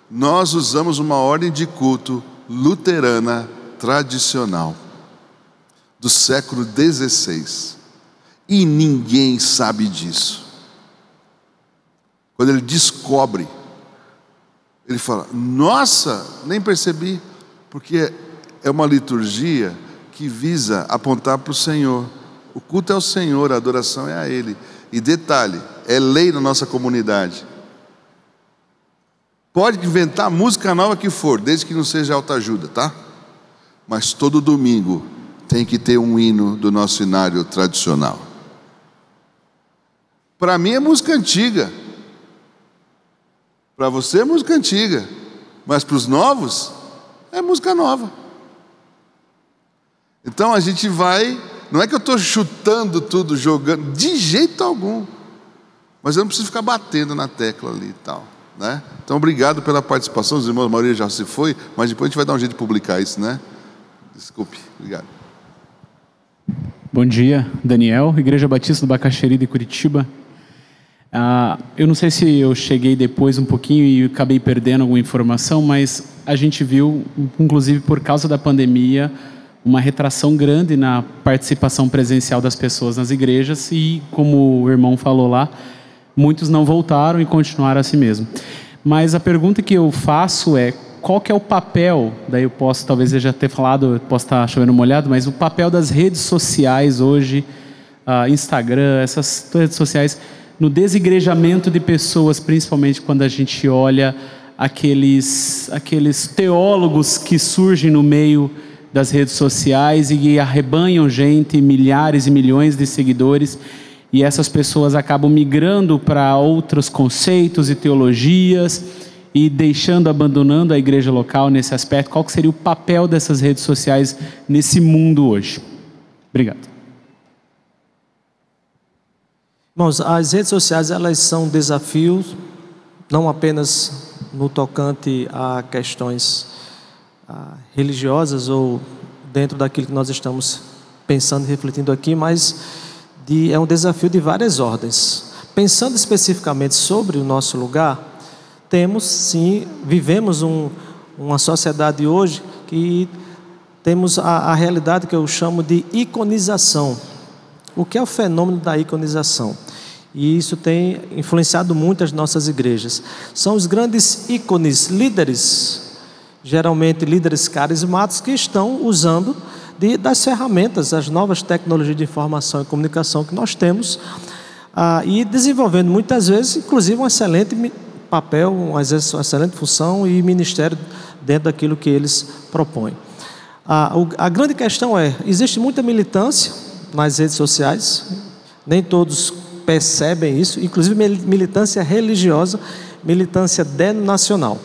Nós usamos uma ordem de culto luterana tradicional do século XVI e ninguém sabe disso. Quando ele descobre, ele fala: nossa, nem percebi, porque é uma liturgia que visa apontar para o Senhor. O culto é ao Senhor, a adoração é a Ele. E detalhe, é lei na nossa comunidade. Pode inventar a música nova que for, desde que não seja autoajuda, tá? Mas todo domingo tem que ter um hino do nosso inário tradicional. Para mim é música antiga. Para você é música antiga. Mas para os novos, é música nova. Então a gente vai... Não é que eu estou chutando tudo, jogando, de jeito algum. Mas eu não preciso ficar batendo na tecla ali e tal, né? Então, obrigado pela participação. Os irmãos, a maioria já se foi, mas depois a gente vai dar um jeito de publicar isso, né? Desculpe, obrigado. Bom dia, Daniel, Igreja Batista do Bacaxeri de Curitiba. Eu não sei se eu cheguei depois um pouquinho e acabei perdendo alguma informação, mas a gente viu, inclusive por causa da pandemia, uma retração grande na participação presencial das pessoas nas igrejas e, como o irmão falou lá, muitos não voltaram e continuaram assim mesmo. Mas a pergunta que eu faço é, qual que é o papel, daí eu posso, talvez eu já ter falado, posso estar chovendo molhado, mas o papel das redes sociais hoje, Instagram, essas redes sociais, no desigrejamento de pessoas, principalmente quando a gente olha aqueles teólogos que surgem no meio das redes sociais e arrebanham gente, milhares e milhões de seguidores, e essas pessoas acabam migrando para outros conceitos e teologias e abandonando a igreja local nesse aspecto. Qual que seria o papel dessas redes sociais nesse mundo hoje? Obrigado. Irmãos, as redes sociais, elas são desafios, não apenas no tocante a questões religiosas ou dentro daquilo que nós estamos pensando e refletindo aqui, mas é um desafio de várias ordens. Pensando especificamente sobre o nosso lugar, vivemos uma sociedade hoje que temos a realidade que eu chamo de iconização. O que é o fenômeno da iconização? E isso tem influenciado muito as nossas igrejas. São os grandes ícones, líderes, geralmente líderes carismáticos, que estão usando das ferramentas, as novas tecnologias de informação e comunicação que nós temos, e desenvolvendo muitas vezes, inclusive, um excelente papel, uma excelente função e ministério dentro daquilo que eles propõem. A grande questão existe muita militância nas redes sociais, nem todos percebem isso, inclusive militância religiosa, militância denominacional.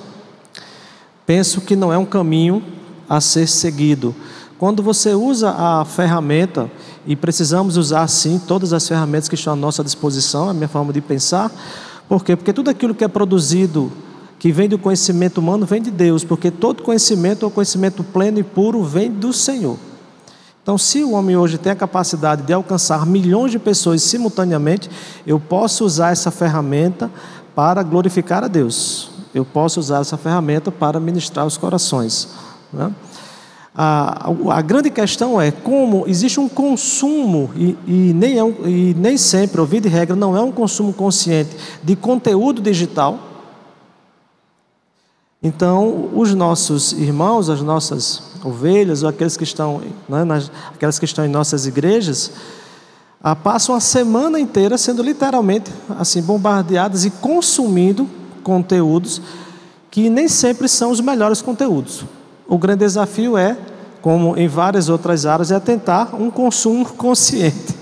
Penso que não é um caminho a ser seguido. Quando você usa a ferramenta, e precisamos usar sim todas as ferramentas que estão à nossa disposição, a minha forma de pensar. Por quê? Porque tudo aquilo que é produzido, que vem do conhecimento humano, vem de Deus, porque todo conhecimento, ou conhecimento pleno e puro, vem do Senhor. Então, se o homem hoje tem a capacidade de alcançar milhões de pessoas simultaneamente, eu posso usar essa ferramenta para glorificar a Deus. Eu posso usar essa ferramenta para ministrar os corações, né? A grande questão é como existe um consumo, e nem sempre, ouvir de regra, não é um consumo consciente de conteúdo digital. Então, os nossos irmãos, as nossas ovelhas, ou aqueles que estão, aquelas que estão em nossas igrejas, passam a semana inteira sendo literalmente assim, bombardeadas e consumindo conteúdos que nem sempre são os melhores conteúdos. O grande desafio como em várias outras áreas, tentar um consumo consciente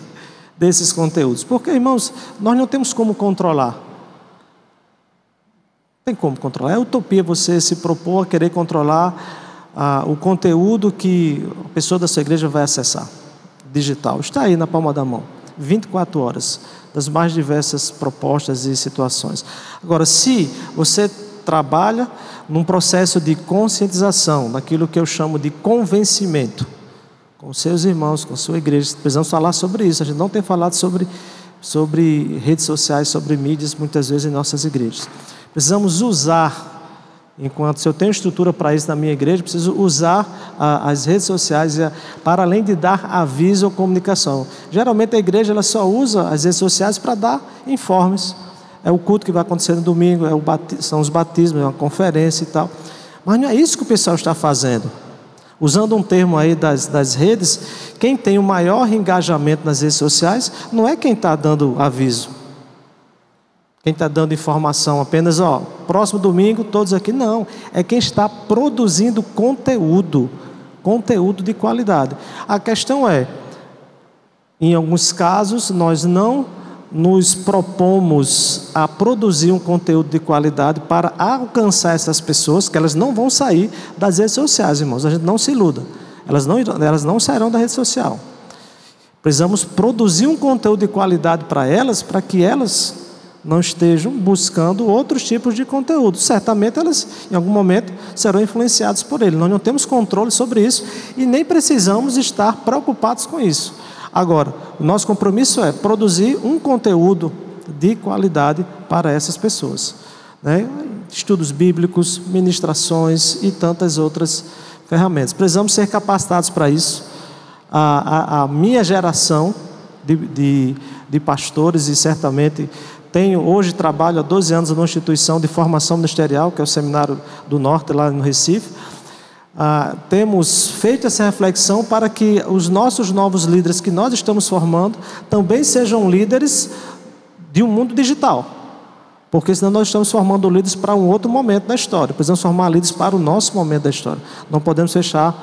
desses conteúdos. Porque, irmãos, nós não temos como controlar. Não tem como controlar. É utopia você se propor a querer controlar o conteúdo que a pessoa da sua igreja vai acessar. Digital. Está aí na palma da mão. 24 horas. Das mais diversas propostas e situações. Agora, se você trabalha num processo de conscientização, naquilo que eu chamo de convencimento, com seus irmãos, com sua igreja, precisamos falar sobre isso. A gente não tem falado sobre redes sociais, sobre mídias, muitas vezes em nossas igrejas. Precisamos usar, se eu tenho estrutura para isso na minha igreja, preciso usar as redes sociais para além de dar aviso ou comunicação. Geralmente a igreja ela só usa as redes sociais para dar informes. É o culto que vai acontecer no domingo, são os batismos, é uma conferência e tal. Mas não é isso que o pessoal está fazendo. Usando um termo aí das redes, quem tem o maior engajamento nas redes sociais não é quem está dando aviso, quem está dando informação apenas, próximo domingo todos aqui, não. É quem está produzindo conteúdo de qualidade. A questão é, em alguns casos, nós não nos propomos a produzir um conteúdo de qualidade para alcançar essas pessoas, que elas não vão sair das redes sociais, irmãos. A gente não se iluda. Elas não sairão da rede social. Precisamos produzir um conteúdo de qualidade para elas, para que elas não estejam buscando outros tipos de conteúdo. Certamente elas, em algum momento, serão influenciadas por ele. Nós não temos controle sobre isso e nem precisamos estar preocupados com isso. Agora, o nosso compromisso é produzir um conteúdo de qualidade para essas pessoas, né? Estudos bíblicos, ministrações e tantas outras ferramentas. Precisamos ser capacitados para isso. A minha geração de pastores, e certamente hoje trabalho há 12 anos numa instituição de formação ministerial, que é o Seminário do Norte, lá no Recife. Temos feito essa reflexão para que os nossos novos líderes que nós estamos formando também sejam líderes de um mundo digital, porque senão nós estamos formando líderes para um outro momento da história. Precisamos formar líderes para o nosso momento da história. Não podemos fechar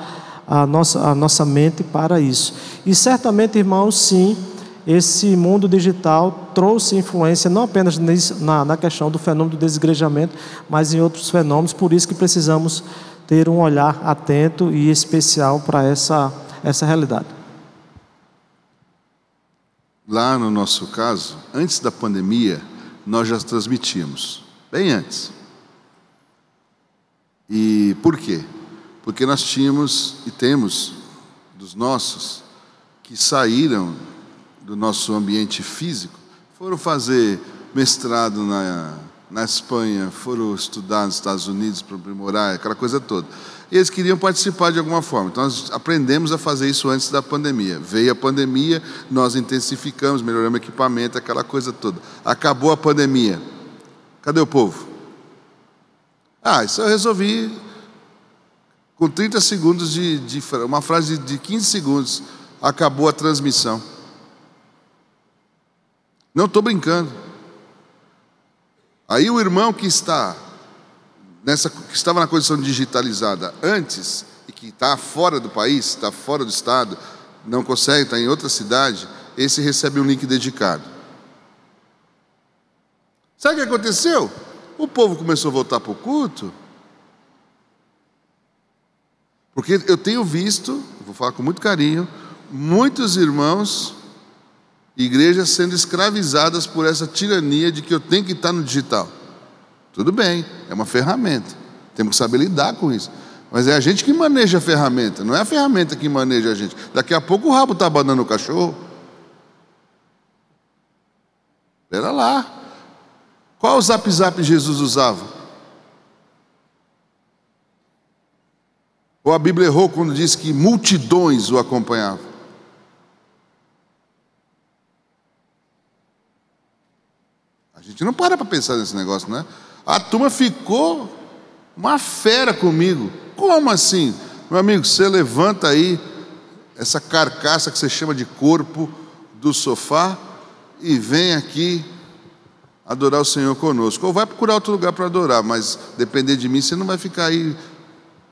a nossa mente para isso. E certamente, irmãos, sim, esse mundo digital trouxe influência não apenas na questão do fenômeno do desigrejamento, mas em outros fenômenos. Por isso que precisamos ter um olhar atento e especial para essa realidade. Lá no nosso caso, antes da pandemia, nós já transmitíamos, bem antes. E por quê? Porque nós tínhamos e temos dos nossos que saíram do nosso ambiente físico, foram fazer mestrado na Espanha, foram estudar nos Estados Unidos para aprimorar, aquela coisa toda. E eles queriam participar de alguma forma. Então, nós aprendemos a fazer isso antes da pandemia. Veio a pandemia, nós intensificamos, melhoramos o equipamento, aquela coisa toda. Acabou a pandemia. Cadê o povo? Isso eu resolvi com 30 segundos uma frase de 15 segundos. Acabou a transmissão. Não estou brincando. Aí o irmão que estava na condição digitalizada antes e que está fora do país, está fora do estado, não consegue, está em outra cidade, esse recebe um link dedicado. Sabe o que aconteceu? O povo começou a voltar para o culto, porque eu tenho visto, vou falar com muito carinho, muitos irmãos, igrejas sendo escravizadas por essa tirania de que eu tenho que estar no digital. Tudo bem, é uma ferramenta, temos que saber lidar com isso, mas é a gente que maneja a ferramenta, não é a ferramenta que maneja a gente. Daqui a pouco o rabo está abanando o cachorro. Espera lá, qual o zap Jesus usava? Ou a Bíblia errou quando diz que multidões o acompanhavam? A gente não para pensar nesse negócio, né? A turma ficou uma fera comigo. Como assim? Meu amigo, você levanta aí essa carcaça que você chama de corpo do sofá e vem aqui adorar o Senhor conosco. Ou vai procurar outro lugar para adorar, mas depender de mim, você não vai ficar aí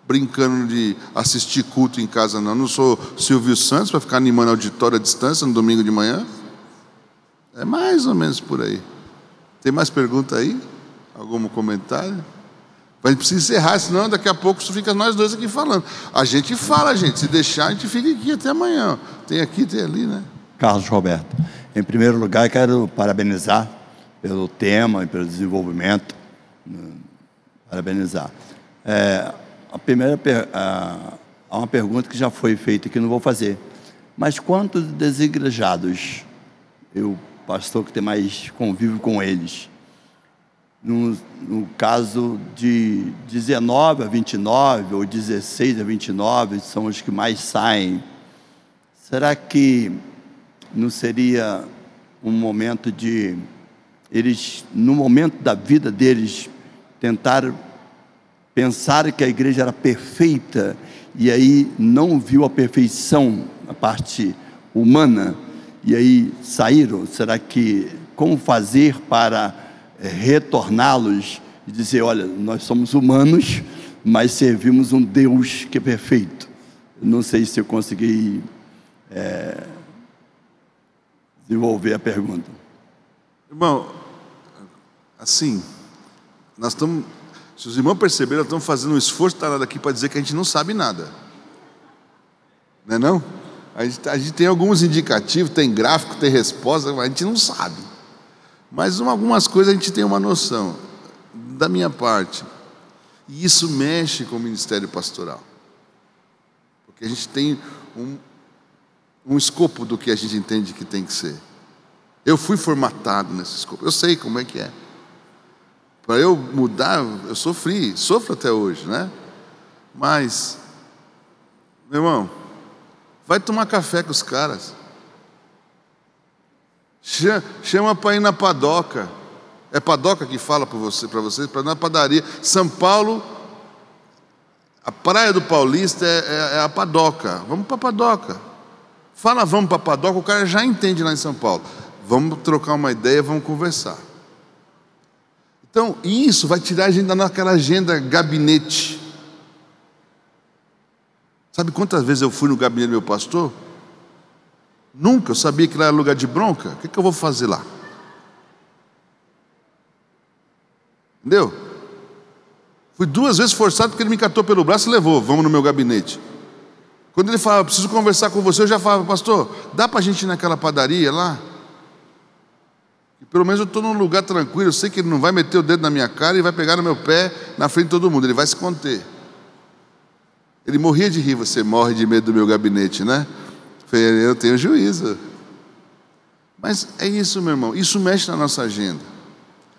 brincando de assistir culto em casa, não. Eu não sou Silvio Santos para ficar animando auditório à distância no domingo de manhã. É mais ou menos por aí. Tem mais pergunta aí? Algum comentário? A gente precisa encerrar, senão daqui a pouco fica nós dois aqui falando. A gente fala, gente. Se deixar, a gente fica aqui até amanhã. Tem aqui, tem ali, né? Carlos Roberto. Em primeiro lugar, quero parabenizar pelo tema e pelo desenvolvimento. Parabenizar. Há uma pergunta que já foi feita que não vou fazer. Mas quantos desigrejados, eu, pastor que tem mais convívio com eles, no caso de 19 a 29 ou 16 a 29, são os que mais saem, será que não seria um momento de eles, no momento da vida deles, tentar pensar que a igreja era perfeita e aí não viu a perfeição, a parte humana, e aí saíram? Será que, como fazer para retorná-los e dizer, olha, nós somos humanos, mas servimos um Deus que é perfeito? Não sei se eu consegui desenvolver a pergunta. Irmão, assim, nós estamos, se os irmãos perceberam, nós estamos fazendo um esforço danado aqui para dizer que a gente não sabe nada. Não é não? A gente tem alguns indicativos, tem gráfico, tem resposta, mas a gente não sabe. Mas algumas coisas a gente tem uma noção, da minha parte. E isso mexe com o ministério pastoral. Porque a gente tem um escopo do que a gente entende que tem que ser. Eu fui formatado nesse escopo, eu sei como é que é. Para eu mudar, eu sofro até hoje, né? Mas, meu irmão, vai tomar café com os caras. Chama para ir na padoca. É padoca que fala para vocês, para ir na padaria. São Paulo, a Praia do Paulista é a padoca. Vamos para a padoca. Fala, vamos para a padoca, o cara já entende lá em São Paulo. Vamos trocar uma ideia, vamos conversar. Então, isso vai tirar a gente daquela agenda gabinete. Sabe quantas vezes eu fui no gabinete do meu pastor? Nunca, eu sabia que lá era lugar de bronca. O que eu vou fazer lá? Entendeu? Fui 2 vezes forçado porque ele me catou pelo braço e levou. Vamos no meu gabinete. Quando ele falava, preciso conversar com você, eu já falava, pastor, dá para a gente ir naquela padaria lá? E pelo menos eu estou num lugar tranquilo, eu sei que ele não vai meter o dedo na minha cara e vai pegar no meu pé na frente de todo mundo, ele vai se conter. Ele morria de rir, você morre de medo do meu gabinete, né? Eu tenho juízo. Mas é isso, meu irmão, isso mexe na nossa agenda.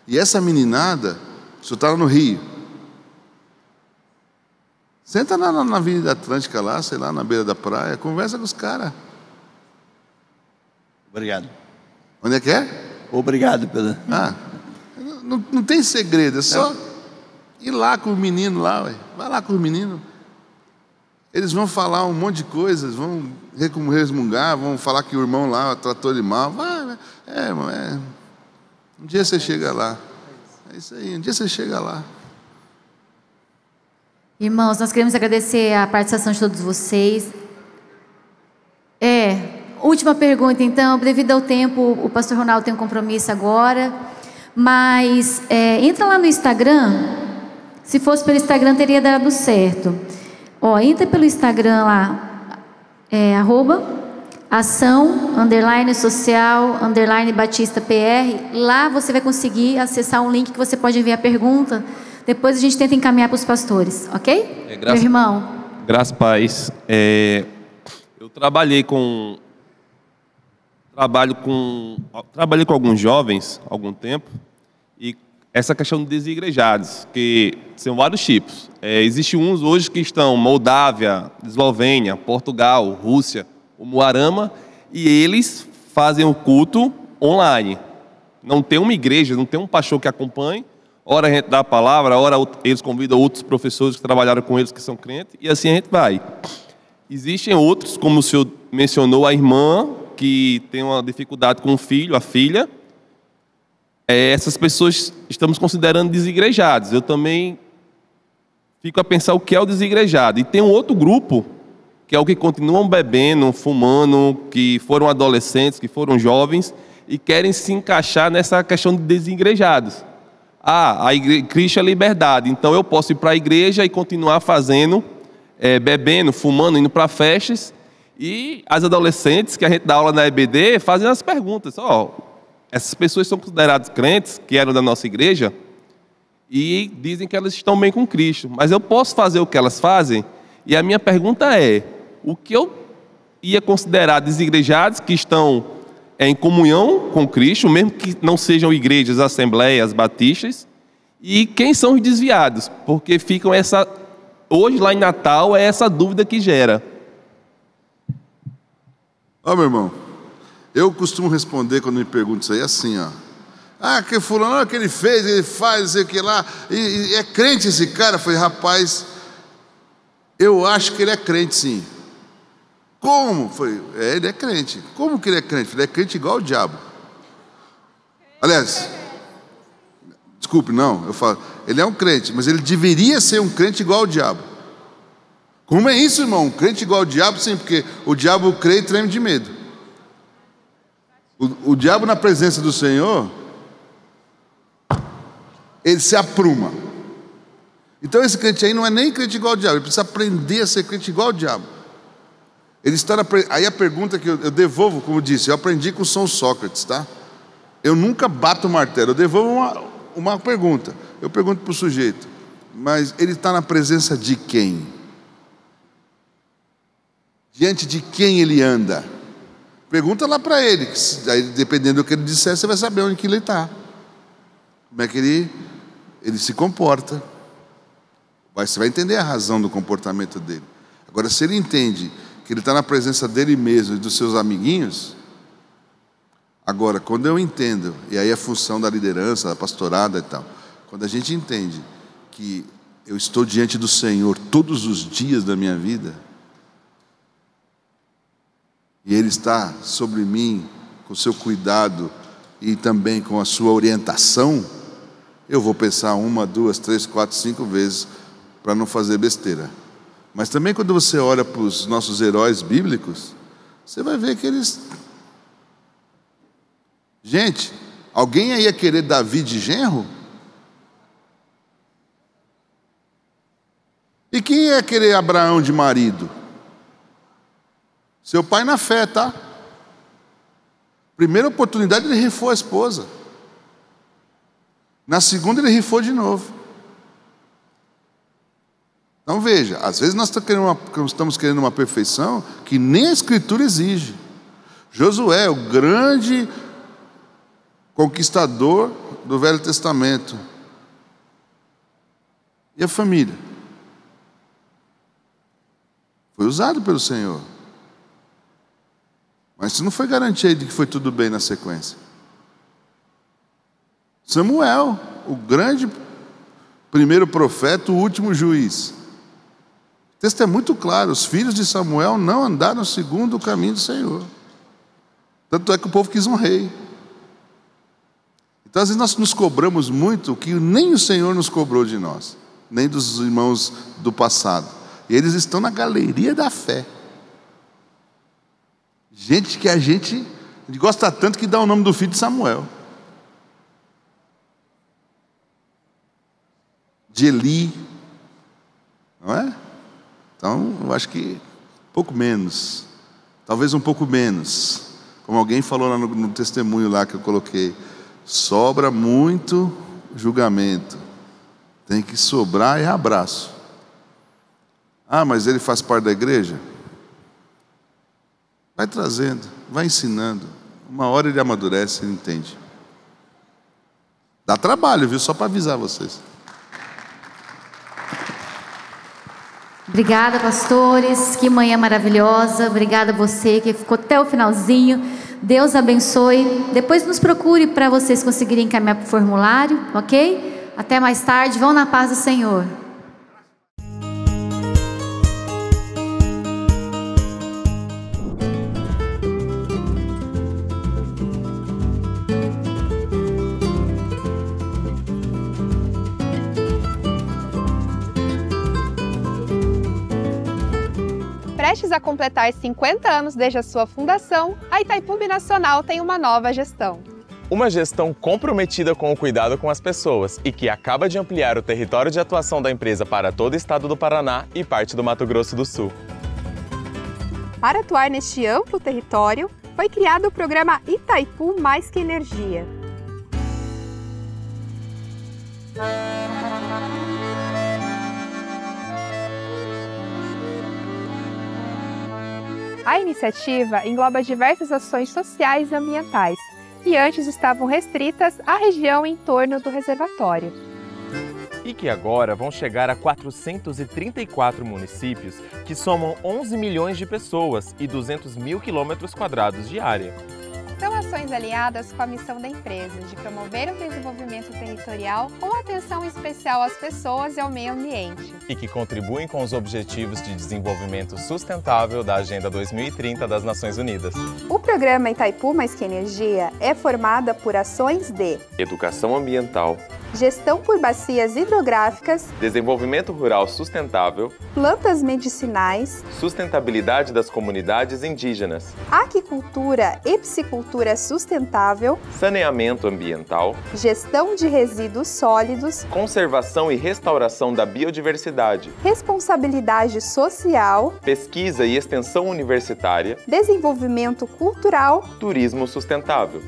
E essa meninada, o senhor está lá no Rio, senta na Avenida Atlântica lá, sei lá, na beira da praia, conversa com os caras. Obrigado. Onde é que é? Obrigado pela... Não tem segredo, é só ir lá com o menino lá, ué. Vai lá com o menino. Eles vão falar um monte de coisas, vão resmungar, vão falar que o irmão lá tratou ele mal. Vai, irmão, um dia você chega lá. É isso aí, um dia você chega lá. Irmãos, nós queremos agradecer a participação de todos vocês. Última pergunta, então, devido ao tempo, o pastor Ronaldo tem um compromisso agora, mas entra lá no Instagram, se fosse pelo Instagram teria dado certo. Entra pelo Instagram lá, @ação_social_batista_pr, lá você vai conseguir acessar um link que você pode enviar pergunta, depois a gente tenta encaminhar para os pastores, ok? Meu irmão. Graças a paz. Eu trabalhei com alguns jovens há algum tempo, e essa questão de desigrejados, que são vários tipos. Existem uns hoje que estão Moldávia, Eslovênia, Portugal, Rússia, o Moarama, e eles fazem o culto online. Não tem uma igreja, não tem um pastor que acompanhe. Ora a gente dá a palavra, ora eles convidam outros professores que trabalharam com eles que são crentes, e assim a gente vai. Existem outros, como o senhor mencionou, a irmã que tem uma dificuldade com o filho, a filha. Essas pessoas estamos considerando desigrejados. Eu também fico a pensar o que é o desigrejado. E tem um outro grupo, que é o que continuam bebendo, fumando, que foram adolescentes, que foram jovens, e querem se encaixar nessa questão de desigrejados. Cristo é liberdade, então eu posso ir para a igreja e continuar fazendo, bebendo, fumando, indo para festas, e as adolescentes que a gente dá aula na EBD fazem as perguntas, essas pessoas são consideradas crentes, que eram da nossa igreja, e dizem que elas estão bem com Cristo, mas eu posso fazer o que elas fazem? E a minha pergunta é, o que eu ia considerar desigrejados que estão em comunhão com Cristo, mesmo que não sejam igrejas, assembleias, batistas, e quem são os desviados? Porque ficam hoje lá em Natal é essa dúvida que gera. Meu irmão, eu costumo responder quando me perguntam isso aí assim, que fulano, que ele fez, ele faz, sei o que lá, e é crente esse cara? Eu falei, rapaz, Eu acho que ele é crente, sim. Como? Ele é crente. Como que ele é crente? Ele é crente igual o diabo. Aliás, desculpe, não, eu falo, ele é um crente, mas ele deveria ser um crente igual ao diabo. Como é isso, irmão? Um crente igual ao diabo? Sim, porque o diabo crê e treme de medo. O diabo na presença do Senhor, ele se apruma. Então esse crente aí não é nem crente igual ao diabo, ele precisa aprender a ser crente igual ao diabo. Ele está aí a pergunta que eu devolvo, como eu disse, eu aprendi com o São Sócrates, tá? Eu nunca bato o martelo, eu devolvo uma pergunta. Eu pergunto para o sujeito, mas ele está na presença de quem? Diante de quem ele anda? Pergunta lá para ele, aí, dependendo do que ele disser, você vai saber onde que ele está. Como é que ele se comporta. Você vai entender a razão do comportamento dele. Agora, se ele entende que ele está na presença dele mesmo e dos seus amiguinhos, agora, quando eu entendo, e aí é função da liderança, da pastorada e tal, quando a gente entende que eu estou diante do Senhor todos os dias da minha vida, e Ele está sobre mim, com o seu cuidado e também com a sua orientação, eu vou pensar 1, 2, 3, 4, 5 vezes para não fazer besteira. Mas também quando você olha para os nossos heróis bíblicos, você vai ver que eles... Gente, alguém aí ia querer Davi de genro? E quem ia querer Abraão de marido? Seu pai na fé, tá? Primeira oportunidade ele rifou a esposa. Na segunda ele rifou de novo. Então veja, às vezes nós estamos querendo uma perfeição que nem a Escritura exige. Josué, o grande conquistador do Velho Testamento. E a família? Foi usado pelo Senhor. Mas isso não foi garantia de que foi tudo bem na sequência. Samuel, o grande primeiro profeta, o último juiz. O texto é muito claro, os filhos de Samuel não andaram segundo o caminho do Senhor. Tanto é que o povo quis um rei. Então às vezes nós nos cobramos muito o que nem o Senhor nos cobrou de nós, nem dos irmãos do passado. E eles estão na galeria da fé. Gente que a gente gosta tanto que dá o nome do filho de Samuel. De Eli. Não é? Então, eu acho que pouco menos. Talvez um pouco menos. Como alguém falou lá no testemunho lá que eu coloquei. Sobra muito julgamento. Tem que sobrar e abraço. Ah, mas ele faz parte da igreja? Vai trazendo, vai ensinando. Uma hora ele amadurece, ele entende. Dá trabalho, viu? Só para avisar vocês. Obrigada, pastores. Que manhã maravilhosa. Obrigada a você que ficou até o finalzinho. Deus abençoe. Depois nos procure para vocês conseguirem encaminhar para o formulário, ok? Até mais tarde. Vão na paz do Senhor. Prestes a completar 50 anos desde a sua fundação, a Itaipu Binacional tem uma nova gestão. Uma gestão comprometida com o cuidado com as pessoas e que acaba de ampliar o território de atuação da empresa para todo o estado do Paraná e parte do Mato Grosso do Sul. Para atuar neste amplo território, foi criado o programa Itaipu Mais que Energia. A iniciativa engloba diversas ações sociais e ambientais, que antes estavam restritas à região em torno do reservatório. E que agora vão chegar a 434 municípios, que somam 11 milhões de pessoas e 200 mil quilômetros quadrados de área. São ações alinhadas com a missão da empresa de promover o desenvolvimento territorial com atenção especial às pessoas e ao meio ambiente. e que contribuem com os Objetivos de Desenvolvimento Sustentável da Agenda 2030 das Nações Unidas. O programa Itaipu Mais Que Energia é formado por ações de Educação ambiental, gestão por bacias hidrográficas, desenvolvimento rural sustentável, plantas medicinais, sustentabilidade das comunidades indígenas, aquicultura e piscicultura sustentável, saneamento ambiental, gestão de resíduos sólidos, conservação e restauração da biodiversidade, responsabilidade social, pesquisa e extensão universitária, desenvolvimento cultural, turismo sustentável.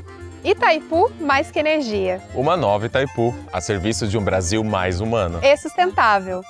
Itaipu Mais Que Energia. Uma nova Itaipu, a serviço de um Brasil mais humano e sustentável.